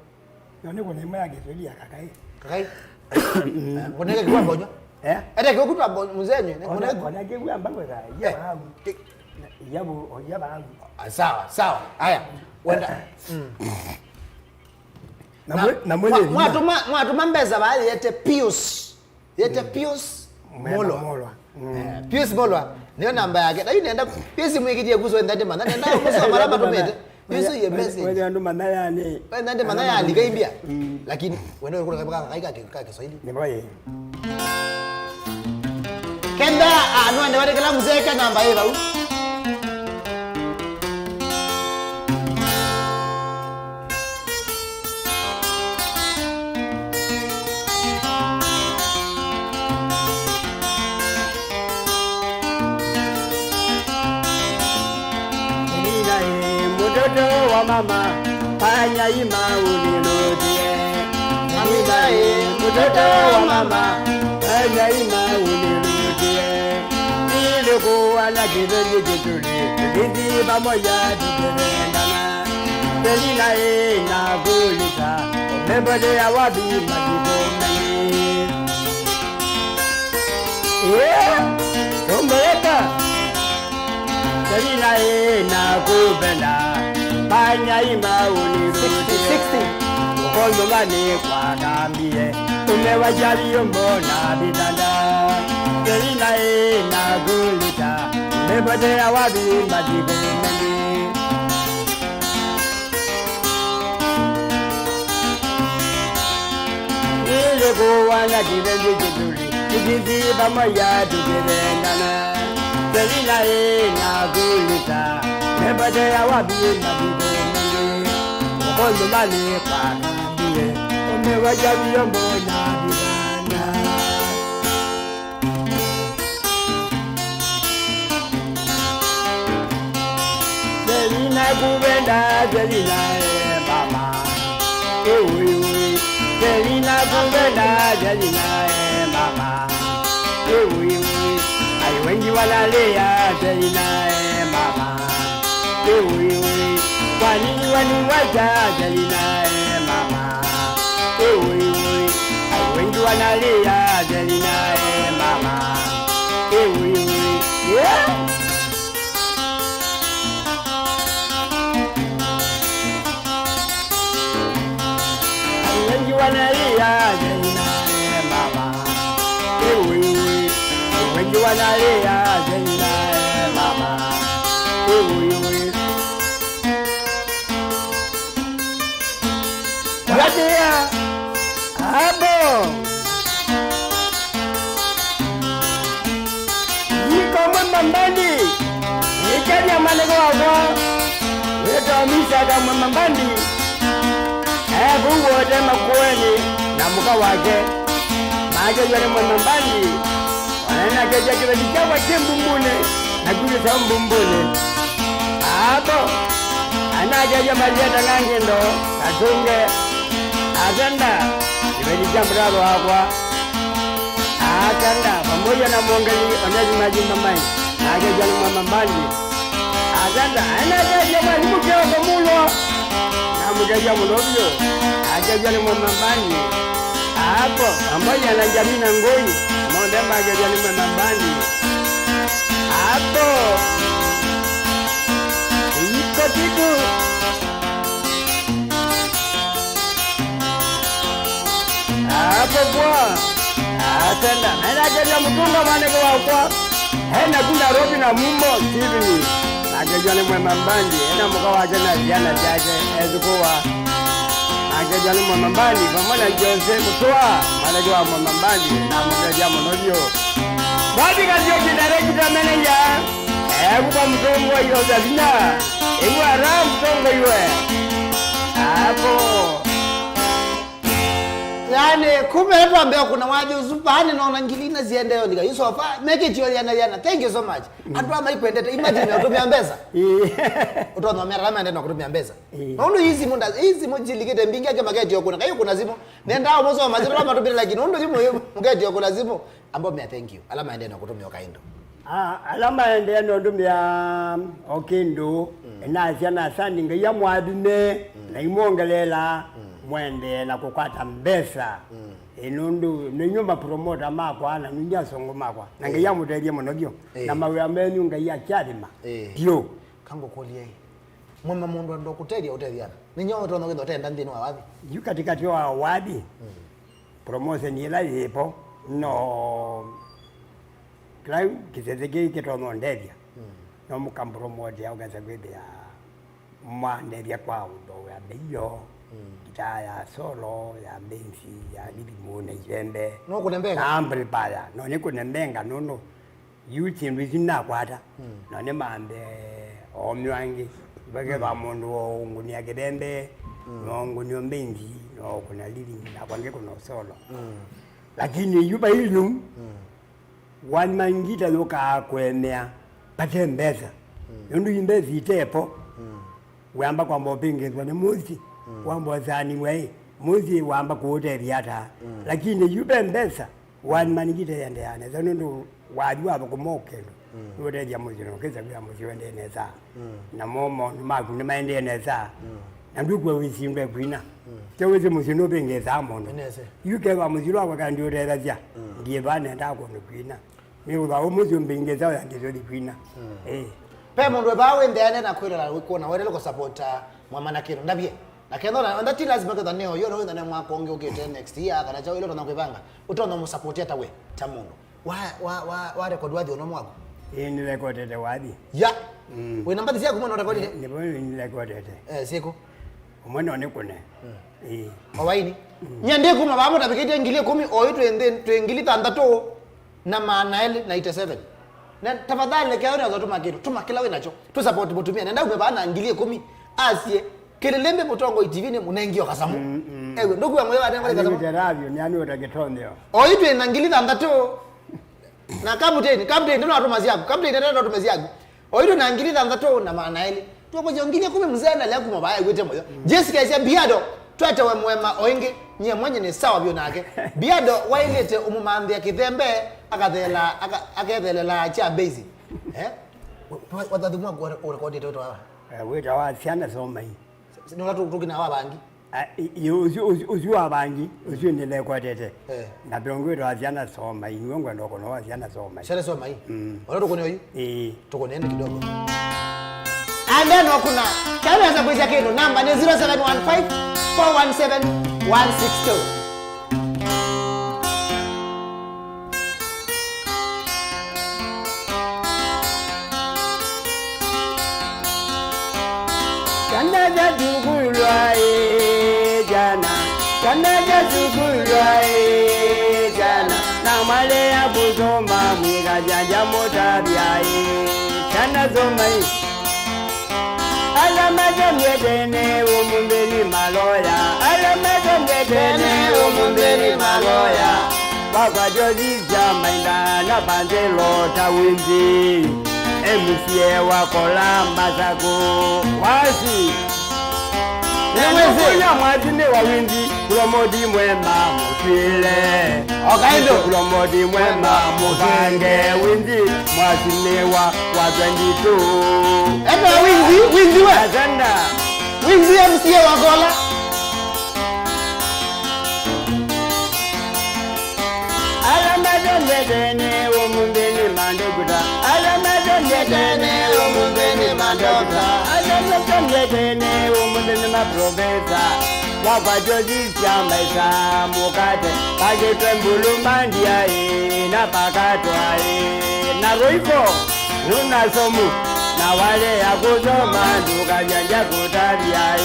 none kuna mwa Kiswahili ya kakai kuneke kwa bonyo ate kwa kutwa muzenye kuna kwa mbango za yabu sawa haya wenda na mwele mwatuma mbeza bali yete Pius Molwa Pius Molwa niyo namba yake na yule nenda Pius mwikije kuzo ndande mana nenda kuzo maraba tumete Pius ye message wewe ndo manaya ni wewe ndande manaya alikaimbia lakini wewe kuna kaika Kiswahili ni boye kenda anwande wale kala mzee ka namba hiyo bau mama fanya ima unirudie mtoto wa mama fanya ima unirudie nilikuwa na kidogo kituli pamoja tukiendana Delila na kuuliza umepotea wapi majibu mengi tumbeka Delila na kupenda fanya ima unirudie Ukondo mani kwa kambie umewajali mbona bitanda Selina na gulita mepotea wapi madigo mengi Ile kuwana kibenji kiduli Tukizi pamoja tukirendana Selina na gulita mepotea wapi madigo mengi Ukondo mani kwa kambie umewajali mbona bitanda Selina kupenda Selina mama Ewe Selina kupenda Selina mama Ewe Ai wengi wanalia Selina mama Ewe Kwa nini waniwacha Selina mama Ewe Ai wengi wanalia Selina mama Ewe Yeah Wanalia Selina mama Ewe wengi wanalia Selina mama Ewe Wadia Abo Niko mwambandi Nikari ya manego wako Weto misa kama mwambandi Ebu wote makueni na muka wake Maake ywane mwambandi Wanana keja kila jijawa kimbumbune Na kule sa mbumbune Hapo Anakeja majeta ngangendo Katunge Atenda Iwe jijambravo wakwa Atenda Pamoja na mwongeli Onezi majimamai Nakeja na mwambandi Atenda Anakeja majimuke wako mulo Mujaja mulobyo ajaja ni mwambani hapo pamoja na jamii na ngoi mwandema ajaja ni mwambani hapo iko tiku hapo kwa atenda na ajaja mtunga maneko wakwa hena kuna robi na mumbo sivini Akeja ni mwambandi, ena muka waje na ziana jaje, ezukuwa Akeja ni mwambandi, pamoja Jose Mutua Manajua mwambandi, na mwaja monobyo Babi kazi yoki director manager Kwa mtongo yu zazina Ebu ara mtongo yue Hapo Yani kumbe hepo ambeo kuna waji uzupani na unangilina ziende yolika Yusofa, make it yana thank you so much Atuwa maikuendete, imagine ya kutumia mbeza Utuwa mwamera lama endena kutumia mbeza Undu hizi mjilikite mbingi ake maketi yokuna Kayo kuna zimu, nenda hao mozo wa mazimu lama tupili lakini Undu zimu mketi yokuna zimu Ambo mea thank you, alama endena kutumia wakaindo Alama endena kutumia okindo Enazia na sandi nga ya mwabine Na imongelela mwende na kukwata mbesa Enundu ninyumba promota makwa na nunya songo makwa Nanga ya muteria monogyo Na mawe amenu nga ya chadima Dio Kango kulia hii Mwema mundu ndo kuteria uteriana Ninyo utono kendo tenda ndinu wa wabi Yu katikati wa wabi Promose ni ila hipo No Kila kisezeki kitono nderia No mukampromote ya ugaza kwebe ya Mwanderia kwa undo ya beyo Kita ya solo, ya bensi, ya libimune, jembe No kunembenga? Nambre pala, no ne kunembenga, no Yuchi mbizina kwa hata No ne mambe omwangi Bage ba mundu o nguni ya kidembe No nguni o bensi, no kuna libimune, na kwange kuna solo Lakini yuba hilium One mangita loka kuemea Pate mbeza Yundu imbezi itepo Wamba kwa mbopingezwa ni muzi Wamba zani wei Muzi wamba kuote yata Lakini yube mbeza One manigita yande yane Zanundu wajua hapa kumokelo Uote ya muzi Kisa kwa muzi wende neza Na momo Numaku nima ende neza Na nduku wa wisi mbe kuina Chawezi muzi nupingeza amono Yuke wa muzi lwa wakandi uote raja Ndiye bane ndako nukuina Miu wa muzi mpingeza ya ndizodi kuina Pe mundu bawe ndene na kwira la wiko na wele ko supporta mwamana kino ndabye na kenda onda ti lazima ka neo yo no na mwaka onge ukete next year kana chao ile tunakwipanga utona mu support hata we tamuno wa record wathi ono mwako ni record ete wathi ya we namba dizia kumona record ni record ete siko umwana one kone owaini nyande kuma babo tabikete ngili 10 oyi twengili tandatu na maanaeli 97 na tafadhali leka ona zoto makitu tumakila we nacho tu support botumia nenda ubebana ngili 10 asie kelelembe mutongo itivine munengio kasamu ewe ndugu yangu wewe atengo kasamu ni radio ni ani utagetonyo oyi twengili tandatu na kapteni ndio atumazi yako kapteni ndio atumazi yako oyi twengili tandatu na maanaeli tuko jongile 10 mzana la kumabaya gwete moyo Jessica isia biado twete we mwema oingi nye mwenye ni sawa byo nake biado wailete umumambi ya kithembe akathelela cha base watadhumwa urekodi toto hawa weta wa siana soma hii ni watu tukina wa bangi uzi wa bangi uzi ni lekwa tete na biongo wa siana soma hii ngongwa ndoko no wa siana soma hii siana soma hii wala tuko hii tuko nenda kidogo and then wakuna kama za kuja kitu namba ni 0715 417 162 Kanaja dukulwa jana na male ya buzoma mwiga janja motabia kana zomai alamade mwedene umumbeni maloya baba joji jamainda na bandelo tawindi MCA wakola mazako wasi Nemwezi mwazine wawindi kulomodi mwema mutile Okaindo kulomodi mwema mubange windi mwazine wa 22 Eba winzi we Azanda winzi MCA wakola Alamade mwedene umumbeni mandoguda Alamade mwedene umumbeni mandoguda Alamade mwedene umumbeni maprofesa Wapa joji chamaisa mukate Pakitwe mbulumbandia na pakatwa na roiko nuna somu na wale ya kuzoma nduka janja kutabia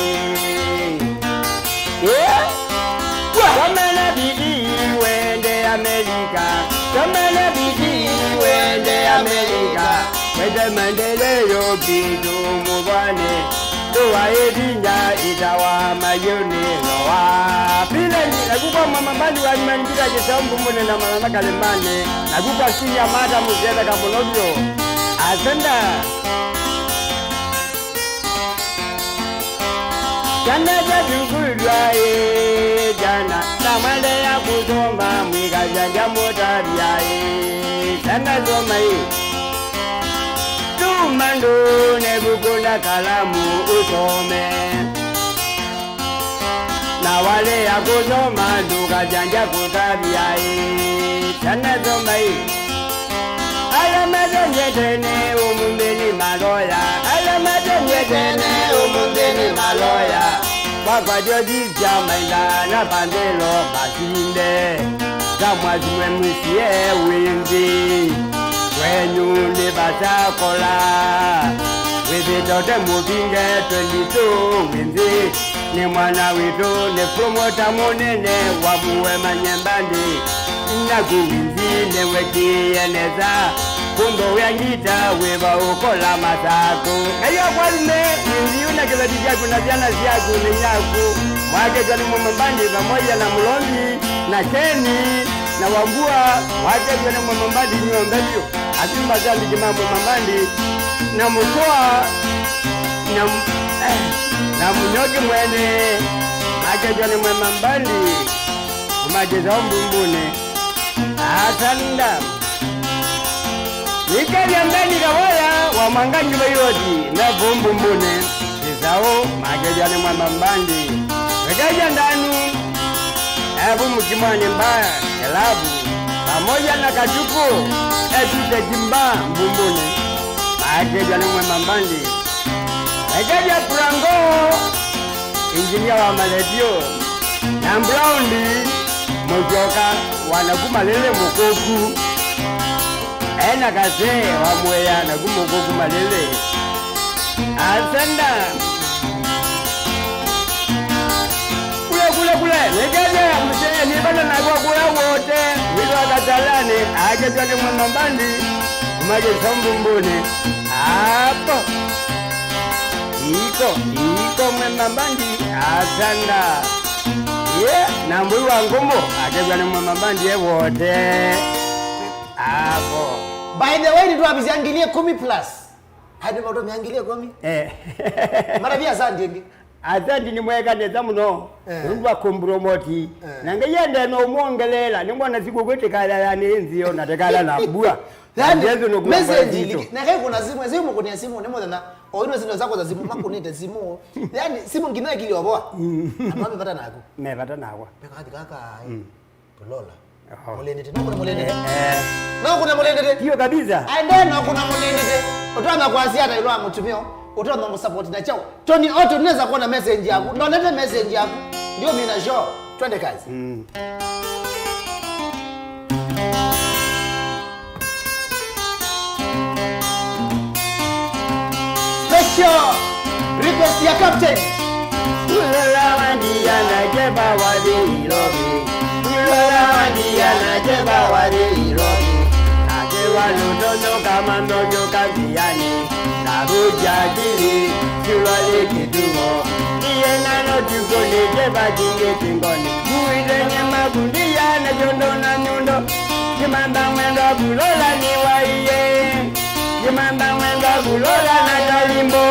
Kamana bidi wende Amerika Kamana bidi wende Amerika Wede mandeleo bidu mubane Tuwa edinya itawa mayoni loa Pileni nakupa mamambani wa manjira jisambu mune na manana kalimane Nakupa siya mada muzele kamunobyo Asenda Jana jadugulwa jana na male ya kuzoma mwiga janja motabia jana zoma tumando nebukula kalamu usome na wale ya kuzoma nduka janja kutabia jana zoma alamade nyetene umumbeni maloya alamade nyetene umumbeni maloya Baba joji jamainda na bandelo basinde Zamwazimwe mwisie windi Wenyu ni basakola Wibitote mubinge 22 windi Ni mwana witu ni promota monene Wamuwe manyembandi Nagu windi ni wekieneza Kumbo wengita weba ukola matako Kayo kwalme windi unakila dijaku na jana ziyaku ni nyaku Mwake jani mwambandi pamoja na Mlombi na Keni na Wambua Mwake jani mwambandi nyombelio Asimba jani jima mwambandi na Mkoa na Munyoki mwene Mwake jani mwambandi Umageza umbumbune Asanda Nikali ambeni kawaya wa manganyi bayodi na vumbu mbune Izao magejane mwambandi Wegeja ndanu Ebu mkimwani mbaya Kelabu pamoja na kachuku Etute jimba mbumbune Magejane mwambandi Wegeja purango engineer wa maledio na Brownie mojoka wanakumalele mukoku ena kaze wa Mwea na kumukoku malele asanda kule nigeze msee nibana na kwa kula wote wito akatalane aje twende Mwembambandi kumaje Sambumbuni hapo iko Mwembambandi asanda na mbui wa ngombo aje twende Mwembambandi wote hapo. By the way ndio abiziangilie 10+ hadi mtu miangilie 10 mara vya zandi azandi ni mweka neza muno rubwa kombromoti nange yende no mwongelela ni mwana zikukwete kala yani enzio natekala na bua yani message na kai kuna simu kuna simu ni mwana oino zindo zako za simu makunite simu yani simu ngine kili waboa amami pata nako mepata nako peka hadi kaka tulola mulendete na kuna mulendete na kuna mulendete hiyo kabisa aende na kuna mulendete utama kuanzia hata ilo amutumio utoma msupport na chao Tony Otto unaweza kuona message yako ndio lete message yako ndio mimi na show twende kazi special request ya captain ulala wandia na jeba wadi lobi ulala wandia na jeba wadi lobi na jeba lutono kama ndojo kaziani Abujadiri, Chulale Kidumo, Ienano Tukone, Jeba Jinge Tingoni, Muide Nyama Bundia, na Jondo na Nyundo, Jimanda Mwenda Bulola ni Waiye, Jimanda Mwenda Bulola na Kalimbo,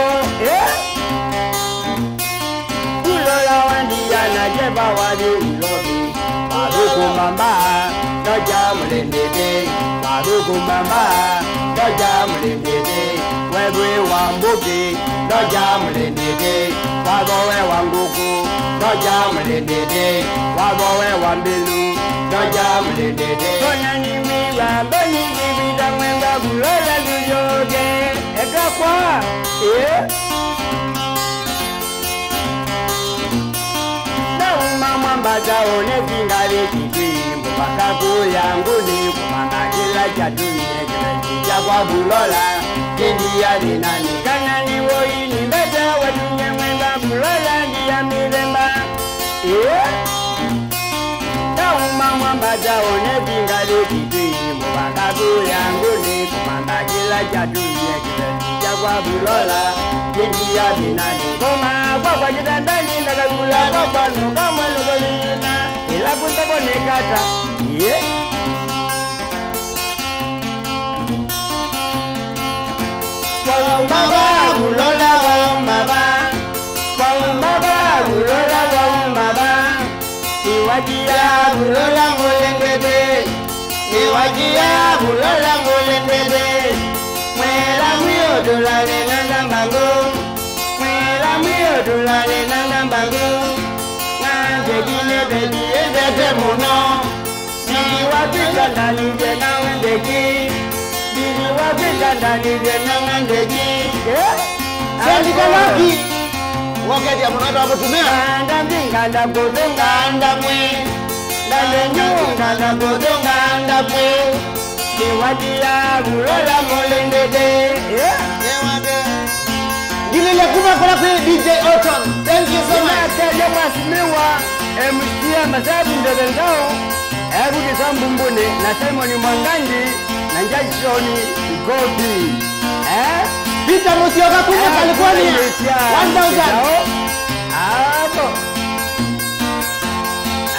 Bulola Wandia na Jeba Wadi Lobi, Baruku Mamba, Doja Mulendede, Baruku Mamba, Doja Mulendede, Wewe wambuki, doja mlendede, wagowe wanguku, doja mlendede, wagowe wambilu, doja mlendede. Kona nimiwa, boni nivida mwenga bulola duyoge, eka kwa, na umama mbaza one zingari kikwi, mbakaku yangu ni kumanga kila jatuni, kila kwa bulola. India ni nani kana ni woi ni beta wadunye Mwemba Bulola ndia miremba Tauma mwamba jaone bingale kiti Mwakaku yangu ni kumanda kila jatuye kiti Jagwa Bulola India ni nani Koma kwa jitandani ndakagula kwa nuka mwalugolina Ila kuntako nekata Baba Bulola Baba Iwajia Bulola Mulengede Iwajia Bulola Mulengede Mwela mio dolale nanga mbango Mwela mio dolale nanga mbango Nanje gine bedi ezete muno Iwapika ndani jena wendeki Dini wapika ndani jena wendeki Sandika laki wakati ya mwanado hapo tumea Nganda minganda kodonga anda mwe Ndale nyunga na kodonga anda mwe Kiwadia Bulola Mulendede Gilile kuma kwa kwe DJ Otton. Thank you so much. Kaya masimiwa MCA masabu ndezendao Ebu Kisambumbuni na Simon Mwangangi na Jackson Gobi Peter Musioka kuja California 1000 hapo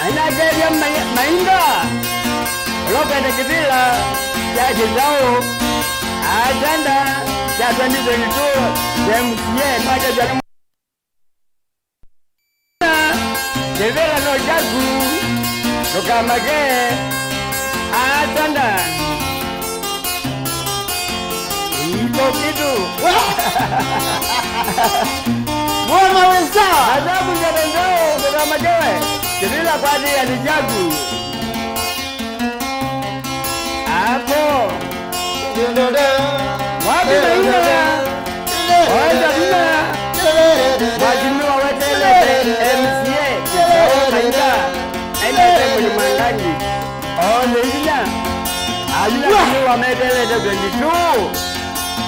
anajeria mainda loka de kibila ya jizao agenda ya 2022 MCA maja jana devela no jagu lokamage agenda iko kitu Mwana wensawa adabu ngadendao lokamage devela kwa ajili ya jagu hapo wapi na ile waenda bila wajinua wetele mangani. Oh, Leila. Ayula ni wamedele 22.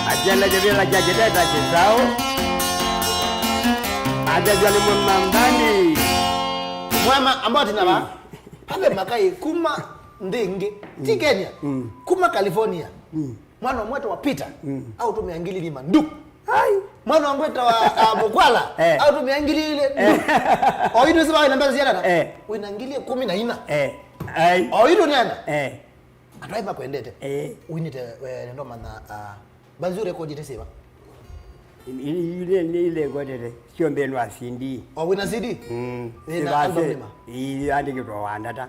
Ajala jela jajeda tajao. Ajala mambani. Mwema ambao tinaba. Pale makai kuma ndingi ti Kenya. Kuma California. Mwana mwetu wa Peter au tumeangili ni mandu. Hai. Mwana mwetu wa Bokwala au tumeangili ile. Oido sema ina mbele ziada. Uinaangilia 14. Ai. Oido nenda. Ataiba kwendete. Uinite ndo mana bazure ko jite seba. Ile godere sio mbenu asindi. Wina CD? Ina album. Andike to wandata.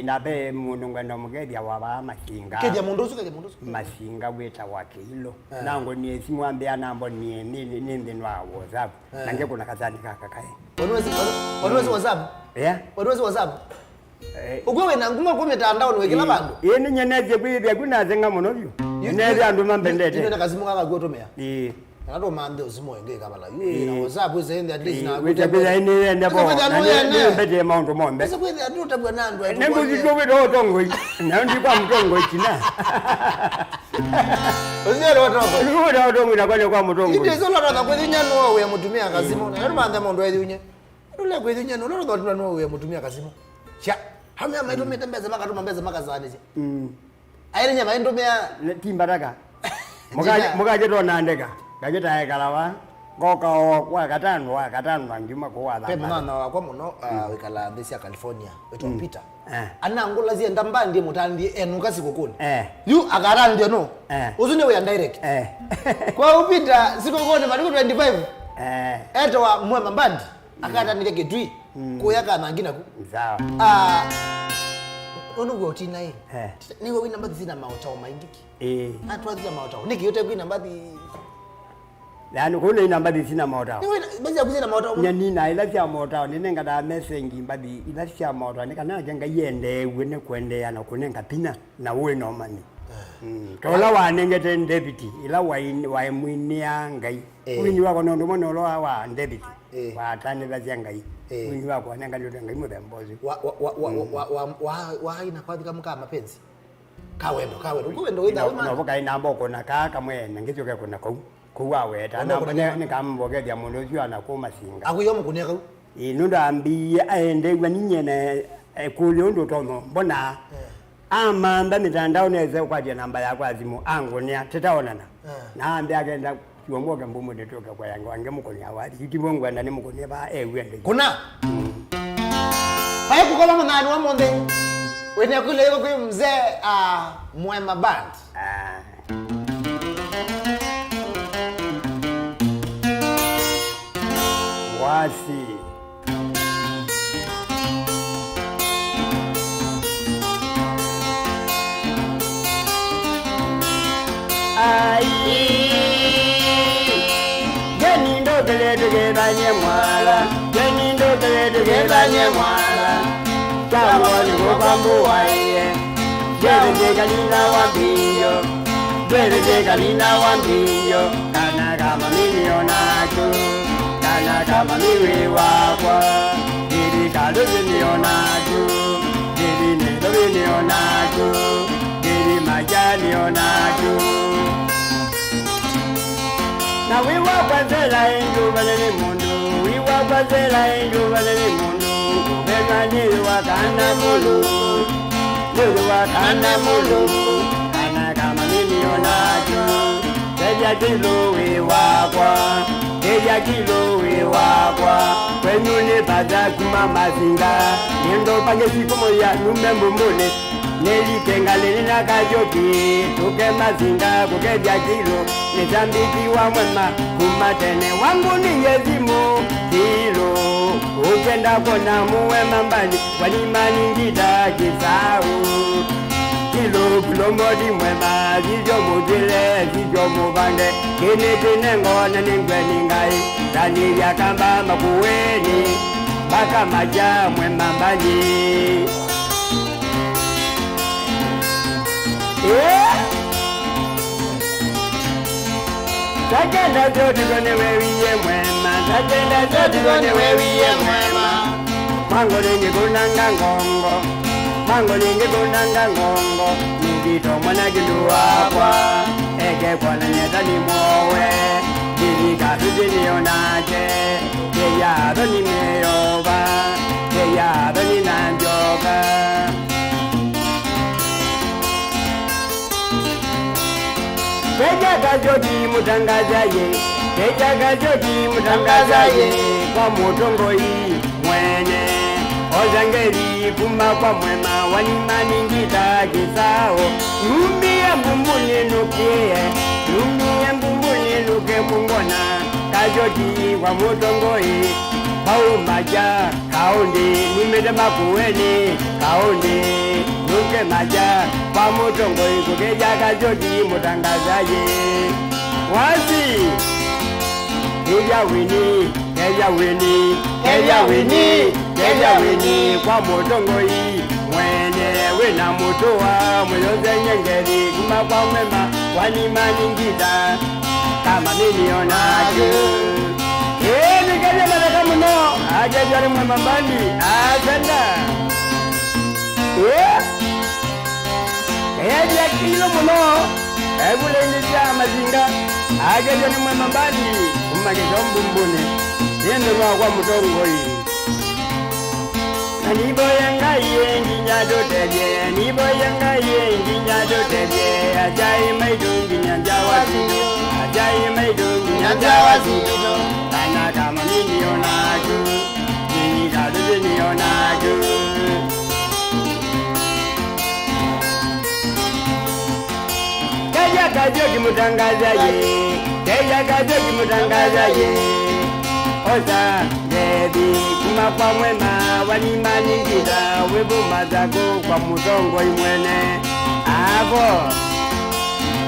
Na be mundu ngano mugedia waba masinga. Keja mundusu. Masinga weta wake hilo. Nango ni simwambia nambo ni ndinwa WhatsApp. Nange kuna kazani kakae. Wanwezi WhatsApp? Wanwezi WhatsApp? Ugwe na nguma kwa mitandao ni wekela bandu. Yeni nyeneje kwibya kunazenga muno byo. Nyeneje andu mambendete. Ndina kazimu kaka gwotomea. Nato mande uzimo enge kabala. Na WhatsApp uzende at least na wetebeza ine ndabo. Ni mbete mount mombe. Sasa kweli atu tabwa nandu. Nembo zikwe do tongo. Na ndi kwa mtongo china. Ozero watongo. Ni do tongo na kwa mtongo. Inde zola raka kweli nyano we mutumia kazimu. Na mande mondo wethi unye. Ule kweli nyano lo ndo tunano we mutumia kazimu. Cha. Hamya maido metembeza maka tumambeza maka zani. Aire nyama ndo mea timbaraka. Mugaje to nandeka. Gajeta ekalawa. Goka kwa katano ngima kwa wadha. Pema na kwa muno wekala ndesi ya California. Wetu Peter. Anangula zie ndambandi mutandi enuka sikokoni. Yu agarandi no. Uzune we direct. Kwa Peter sikokoni maliku 25. Eto wa mwema mbandi. Akata nileke dwi. Kuyaka nangina ku. Sawa. Ono go tina e. Niwe wina mbadi zina maotao maingiki. Atwaza maotao. Niki yote wina mbadi. Lano kuna ina mbadi zina maotao. Niwe mbadi kuzina maotao. Nyani na ila sia maotao nene ngada message mbadi ila sia maotao nika na jenga yende wene kwende ana kunenga pina na uwe no mani. Tola wa nengete ndebiti ila wa mwinia ngai. Wini wako ndo mono lo wa ndebiti. Wa tane la ngai. Wini wako ananga ndio ngai mo bembozi. Wa ina kwa kama kama mapenzi. Kawendo. Kuwendo wenda wima. No boka ina mboko na kaka mwene ngichoke kuna kuwa weta na bane ni kamboge dia mundu yu ana ko masinga. Akuyo mukune ka. Nunda ambi aende gwaninye na kulyo ndo tono mbona. Amamba mitandao neze kwa dia namba yako azimu angonia tetaonana. Na ambi agenda kiwongoga mbumu netoka kwa yangu ange mukoni awali kitibongo andani mukoni ba wende. Kuna. Hayo kukola mnani wa monde. Wene kule yuko kwa mzee Mwema Band. Wasi. Jeni ndo kele banye mwala. Jeni ndo kele banye mwala. Kawali wabambu wae. Jeni kalina wambio. Jeni kalina wambio. Kana kama milionatu. Kana kama miwe wakwa. Jeni kado milionatu. Jeni nedo milionatu. Jeni majani onatu. Na wiwa kwazela indu balele mundu. Wiwa kwazela indu balele mundu. Benani wakana mulu. Lulu wakana mulu. Kana kama milionatu. Teja kilo wiwakwa. Teja kilo wiwakwa. Kwenye ni baza kumama zinga. Niendo pange sikumo ya numembu mbune. Neli kengalini na kajoki. Tuke mazinga kukeja kilo. Nizambiki wa mwema kumatene wangu ni yezimu kilo. Ukenda kona muwe mambani walimani ngita kisau. Kilo kulomodi mwema zijo mudile zijo mubande. Kine ngona ningwe ningai. Tani ya kamba makuweni baka maja mwema mbani. Sajenda zote gone wewe mwema. Sajenda zote gone wewe mwema. Mango lenye kunanga ngongo. mango ninge kunanga ngongo ningito mwana gilua kwa ege kwa nanyeta ni mowe Dika tujini onache Keya doni meyoba Keya doni nanjoka Keja kajoji mutangazaye Keja kajoji mutangazaye Kwa mutongoi mwene Ozangeri kuma kwa mwema Wanimani ngita kisao Yumbi ya mbumbuni nukie Yumbi ya mbumbuni nuke mungona Kajoji kwa mutongoi Pau maja kaundi Numede makuweni kaundi Nuke maja Kwa mutongoi kukeja kajoji mutangazaye Wazi Keja wini Keja wini Keja wini Keja wini Kwa mutongoi Mwene wina mutuwa Mwiyoze nyengeri Kuma kwa mwema Wanimani ngita Kama milionaje Nikaje nataka mno Aje jwari mwema mbandi Asanda Eja kilo mno Ebule nija mazinga Aje jwari mwema mbandi Umakisho mbumbuni Yendo kwa mutongoi Nibo yanga yengi nyado teje Nibo yanga yengi nyado teje Ajai maidungi nyanja wasido Ajai maidungi nyanja wasido Kana kama milionaku Nini kadu milionaku Keja kajoki mutangazaye Keja kajoki mutangazaye Oza Debi kuma kwa mwema Wanimani ngita Webu mazako kwa mutongo imwene Avo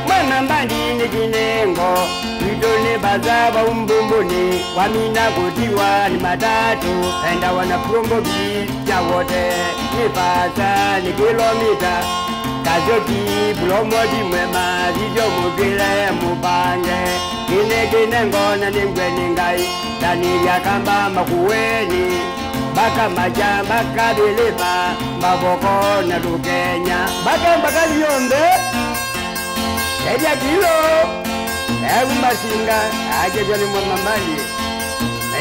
Mwema mbandi nikinengo Widone bazaba umbumbuni Wamina kutiwa ni matatu Enda wana prombo bija wote Nipasa ni kilomita Kajoki bulomodi mwema Zijo mugile mubange Kine ngona ningweni ngai Dani ya kamba makuweni Baka maja baka bilipa Maboko na lukenya Baka liyonde Eja kilo Ebu masinga Aje jwani mwamambali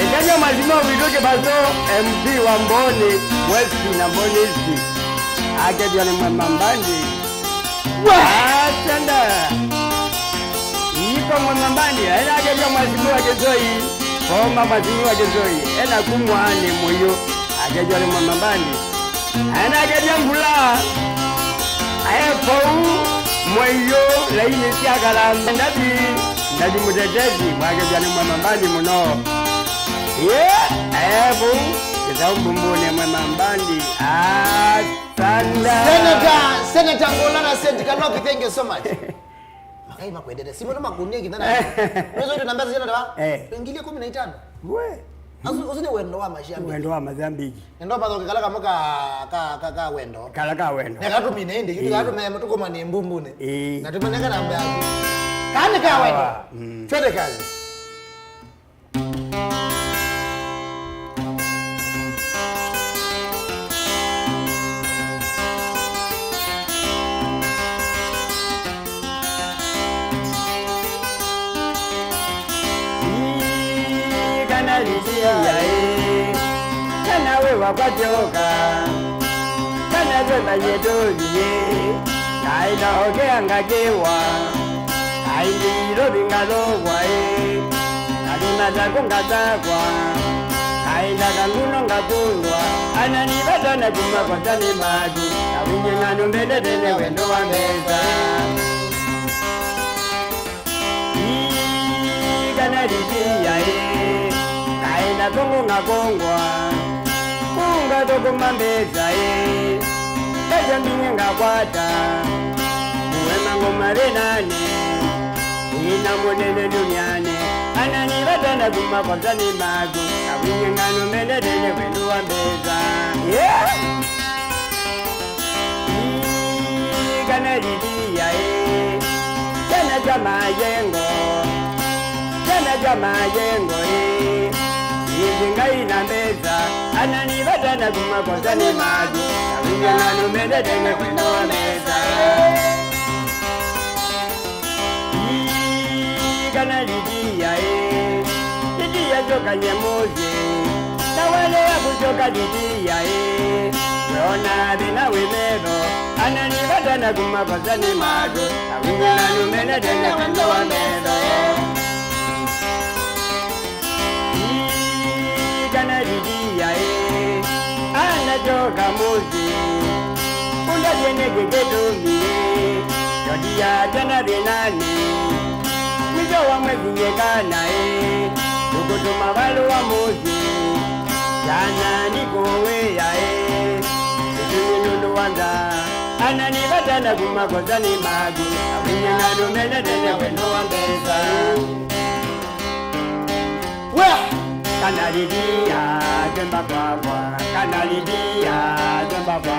Eja mazima widoke baso MP wa mboni Westi na mboni isi Aje jwani mwamambali Asanda Iko mwamambali Ena aje jwani mazima wakezoi Koma mazima wakezoi Ena kumwane moyo Aje jwani mwamambali Ena aje jwani ngula Aepo Mweyo laini siagala Ndadi mutetezi Mwage jwani mwamambali muno Ebu Kisa umbumbune mwamambali Asanda Senator Ngolana Senti Kanoki, thank you so much. Makai makwedede Simono makunie kitana Mwezo ito nambaza jana dawa Pengilia 15 We Usine wendo wa mashiambi Wendo wa Mazambiki Endo bato kikalaka mwaka wendo Kalaka wendo Nekatu minende Yuti katu mtuko mani mbumbune Natumaneka na mbe yangu Kani ka wendo Twende kazi Kana wewa kwa joka Kana zema yedolie Kaina oge angagewa Kaindi robi ngalogwa Kalima zako ngazagwa Kaina kanguno ngakundwa Anani batana kuma kwa tani madu Kawinye nganu mbele dene wendo wa meza Kana lidia Kaina kongo ngakongwa Kunga toko mambeza Kaja mbinge ngakwata Uwema ngoma renane Ina monene duniane Anani batana kuma kwa tani magu Kawinye nganu mbele dene wendo wa meza Kana lidia Kana jama yengo Kana jama yengo Izinga ina mbeza Anani batana kuma kwa tani magu Avinyana numene dene kwendo meza Kana lidia lidia joka nyemoje na wale ya kujoka lidia Rona bina wimero ananibata na kumakosa ni mago Avinyana numene dene kwendo meza Kana lidia anajoka moje Unda jene gegedomi Jodia jana binani Mijo wa mwezinye kana Ukutuma walu wa mozi Jana nikowe ya Kutuminunu wanda Anani batana kumakosa ni magu Avinyana numene dene wendo wa mbeza Kana lidia jemba kwa Kana lidia jemba kwa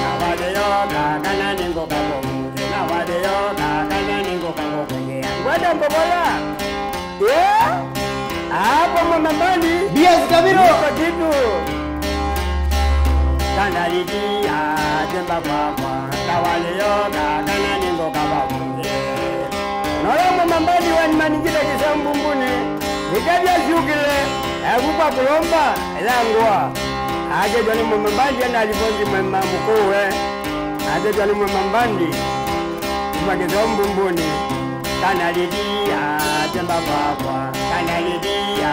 Na wade yoga kana ningo kabomu Na wade yoga kana ningo kabomu Wada mbobola Hapo mamambani Yes, Kabiro Niko kitu Kana lidia jemba kwa Kawale yoga kana ningo kabomu Nora mamambani wani maningile kisa mbumbuni Nikabia shukile Kupa kulomba Elangua Ake jwani mamambandi Yana alifonzi mwema mkuwe Ake jwani mamambandi Kumakisa mbumbuni Kana lidia jemba kwa Kana lidia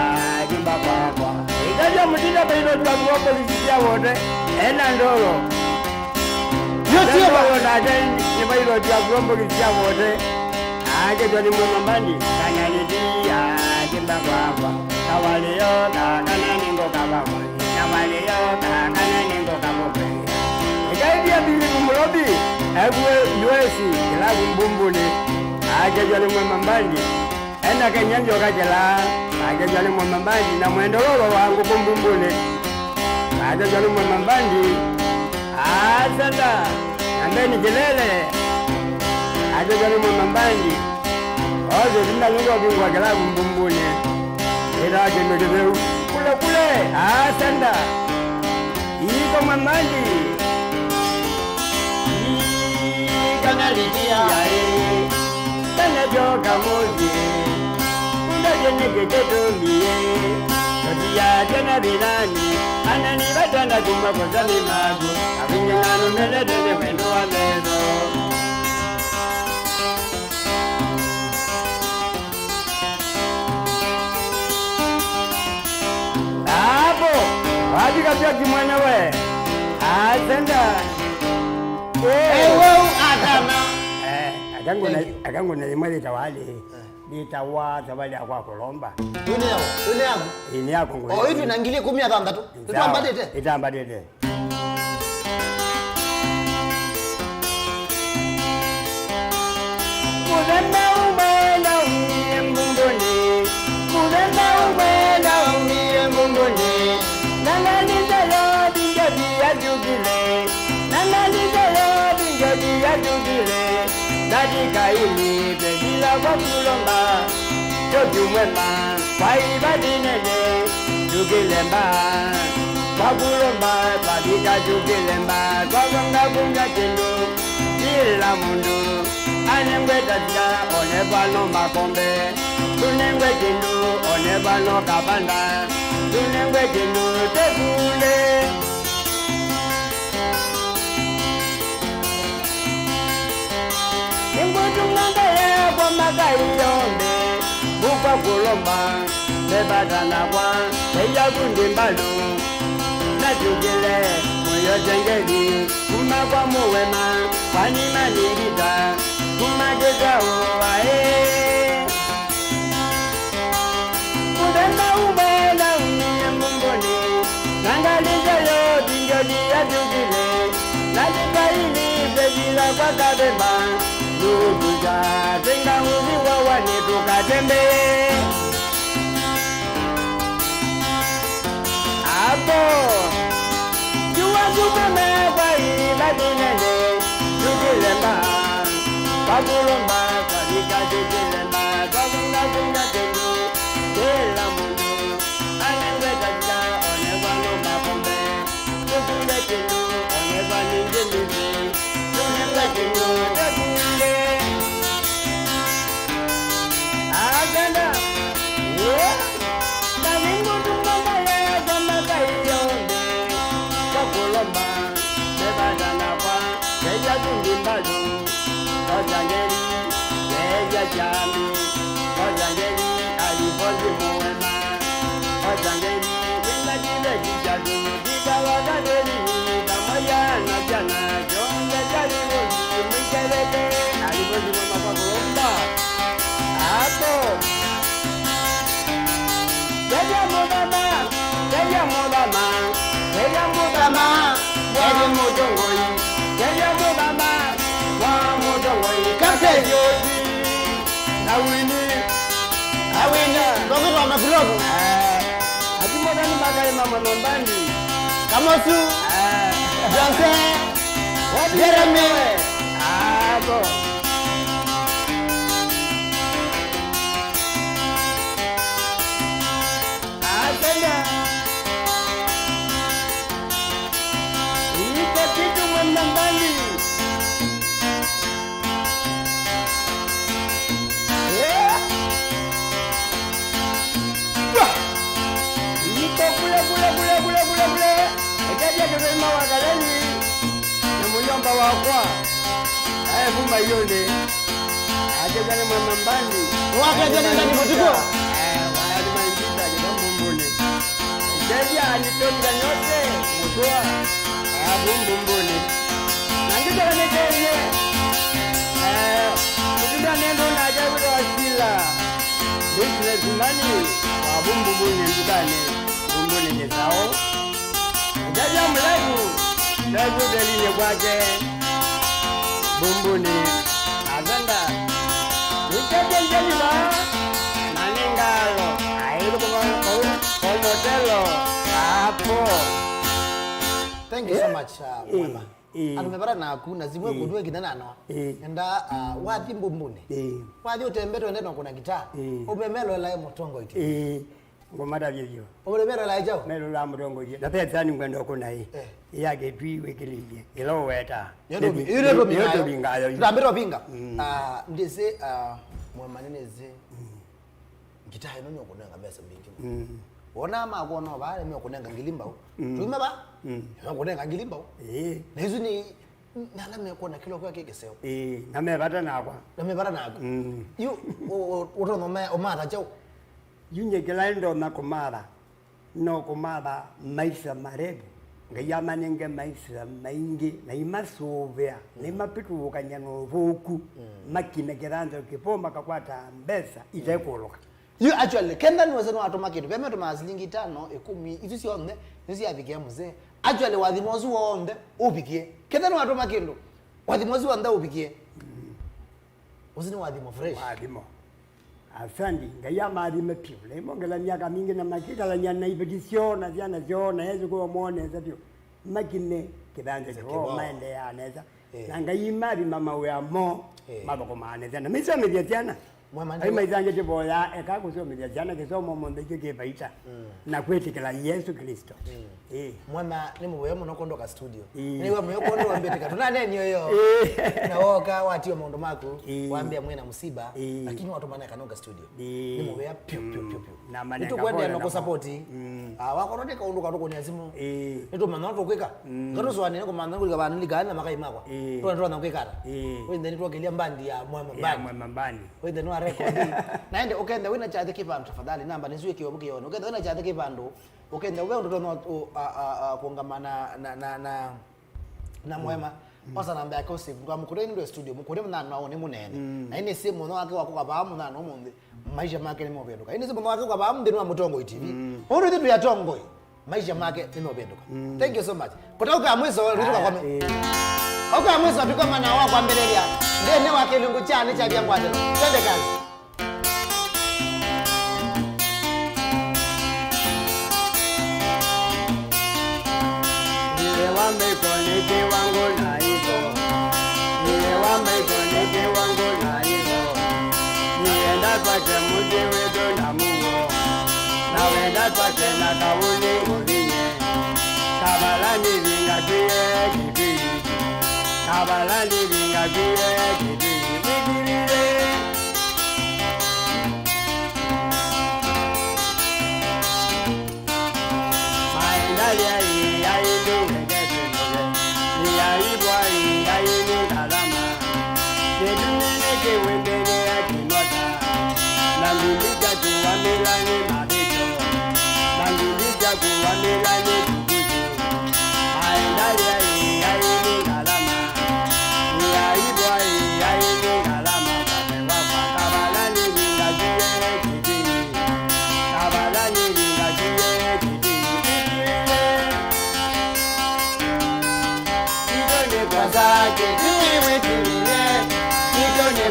jemba kwa Ikaja mutida paino tuwa kuwako lisisia wote Ena ndoro Yote yoba Nipa ilo tuwa kuwako lisisia wote Ake jwani mamambandi Kana lidia jemba kwa Kawale yoga kana ningo kababu Kawale yoga kana ningo kababu Ikaidia bili kumulobi Ewe yuesi kilagu mbumbuni Akejwali mwemambandi Ena kenyanjo kajela Akejwali mwemambandi Na mwendololo wangu kumbumbuni Akejwali mwemambandi Asanda Nambeni kilele Akejwali mwemambandi Ozo zinda lungo bingwa kilagu mbumbuni Ira kendo kizeu Kule kule Asanda Iko mwemambandi Kana lidia Kana joka mozi Kunda jene gegedomiye Kotia jena binani Anani batana kumakosa mimagu Avinyana numene dene wendo wa mezo Hapo Wajika pia kimwenyewe Asenda Ewe atama Akangu na imwe litawa zawali akwa kulomba Yune yako Ini yako ngwe O hitu nangilie 13 Itamba dete Itamba dete Mudenda umena umiye mbungoni Mudenda umena umiye mbungoni Nanganiza yo binjodi ya jugile Nanganiza yo binjodi ya jugile Nadika ini bejila kwa kulomba Joju mwema kwa ibadi nene Jugilemba Kwa kulomba Badika jugilemba Kwa konga kunga kendo Kila mundu Anengwe tatia Onebano makombe Tunengwe kendo Onebano kabanda Tunengwe kendo Tekule Ngutunganga ya kwa makai yombe Bupa kulomba Bebadana kwa Eya kundimbalu Najugile Muyo jengeli Kuma kwa muwema Kwani manirita Kuma jeza uwae Mudenda ubena Umiye mbungoni Nangaliza yo Binjodi ya jugile Najika ili Bejila kwa kabeba Nukuja Tenga uzi wawani tukatembe Apo Jua supeme kwa ibadi nene Jugilemba Babulomba Kwa dika jugilemba Babunga bunga tengu Kela mundu Anengwe tajika Onebano makombe Tukule tengu Onebani kundi mbalo ozangeli yeja jami ozangeli alipozi muema ozangeli yenga jile kijadu dikawakadeli kamoya na jana jonge jalibo mwikeleke alipozi muema kwa kurumba hapo yeja mudama yeja mudama yeja mudama yeja mudongoi yeja mudama wa mudongoi kake yodi awini Ngogo mama globo. Atimoda ni magari mama Mbandi. Kamosu. Janse. Jeremy. Go. Atenda. Iko kitu mama Mbandi. Kule. Ekaja kusema wakaleni. Na muyomba wakwa. Vumba yone. Ajegane mama Mbandi. Wakaja nenda ni motiko. Wali manjita kwa mumbune. Ekaja anitonga nyote. Mtoa. Mumbune. Nangita kanekeye. Kutuda nendo na ajabu wasila. Business money. Mumbune ndukane. Mumbune nyezao. Jaja mlegu. Legu deline kwake. Bumbuni. Azanda. Nikeje njeliba. Naningalo. Ailu kwa motelo. Hapo. Thank you so much, Mwema. Anumebara na kuna zimwe kudwe kinana enda wathi Bumbuni. Wathi utembero ndeno kuna gitaa. Ubemelo la motongo iti. Ngomada vivyo. Ubemelo la ijao. Melo la motongo iti. Na pia tsani ngwendo kuna hii. Yake twiwe kilile. Ilo weta. Yodo bingayo. Tambiro binga. Ndise Mwema neneze. Gitaa ino nyokunanga mesa mbingi. Wona ama kuona bale myokunanga ngilimba. Tuime ba? Nyokunanga ngilimba. Nezu ni nala mekuona kilo kwa kekeseo. Na mebata nakwa. Na mebata nakwa. Yu utono me omara chao. Yunye gelando na kumara. No kumara maisha marefu. Ngayama nenge maisha maingi na imasovea. Na imapitu ukanyano roku. Makina gerando kipoma kakwata mbesa itekoloka. You actually kenda ni wazeno automakitu. Peme to mazilingi 5 10 itu si onde. Nisi abikia mzee. Actually wadhimozu onde ubikie. Kenda ni automakitu. Wadhimozu onde ubikie. Uzini wadhimo fresh. Wadhimo. Asandi ngayama adime pivle. Mongela miaka mingi na makika la nyana ibedisio na ziana ziona hezu kwa mwone zatio. Makine kidanje kwa maende ya aneza. Na ngayimari mama wea mo. Maba kwa maaneza. Na misa mediatiana. Ai maizange tiboya eka kusio mediatiana kisomo monde kike baita. Na kwetikela Yesu Kristo. Mwema ni muwe muno kondoka studio. Niwe muyo kondo wambetika. Tunane nyoyo. Na woka watio maondo mako waambia mwe na musiba lakini watu maana kanoga studio. Ni muwe ya piu. Na maana nitu kwenda no support. Wako rote kaunduka roko nyazimu. Nitu manana to kweka. Ngaro swani ko manana kulika bana ligana makai makwa. To na kwekara. Wende nitu wakelia mbandi ya Mwema Mbandi. Wende no record. Naende ukenda wina chate kipando tafadhali namba nizuie kiwa mkiona. Ukenda wina chate kipando. Ukenda wewe ndo no kuongamana na Mwema. Osa namba yako simu kwa mukure ni studio mukure mna naone munene. Na ine simu no wake wako kwa mna no munde. Maisha make ni mobenduka. Ine simu no wake kwa ndino wa Mutongo TV. Oro nditu ya Tongo. Maisha make ni mobenduka. Thank you so much. Kutoka mwizo rutuka kwa mimi. Oka mwizo tuko mana wa kwa mbelelia. Ndene wake lungu chane cha bya ngwate. Twende kazi. Niwe wangu na hivyo. Nienda kwake mji wetu na Mungu. Na wenda kwake na kauli ulinye. Kabalani vingakie kibiri. Kabalani vingakie kibiri. Vikirire. Maendalia hii ya ilu wegete. Ni ya ibwa hii ya ilu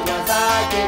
Kwasake,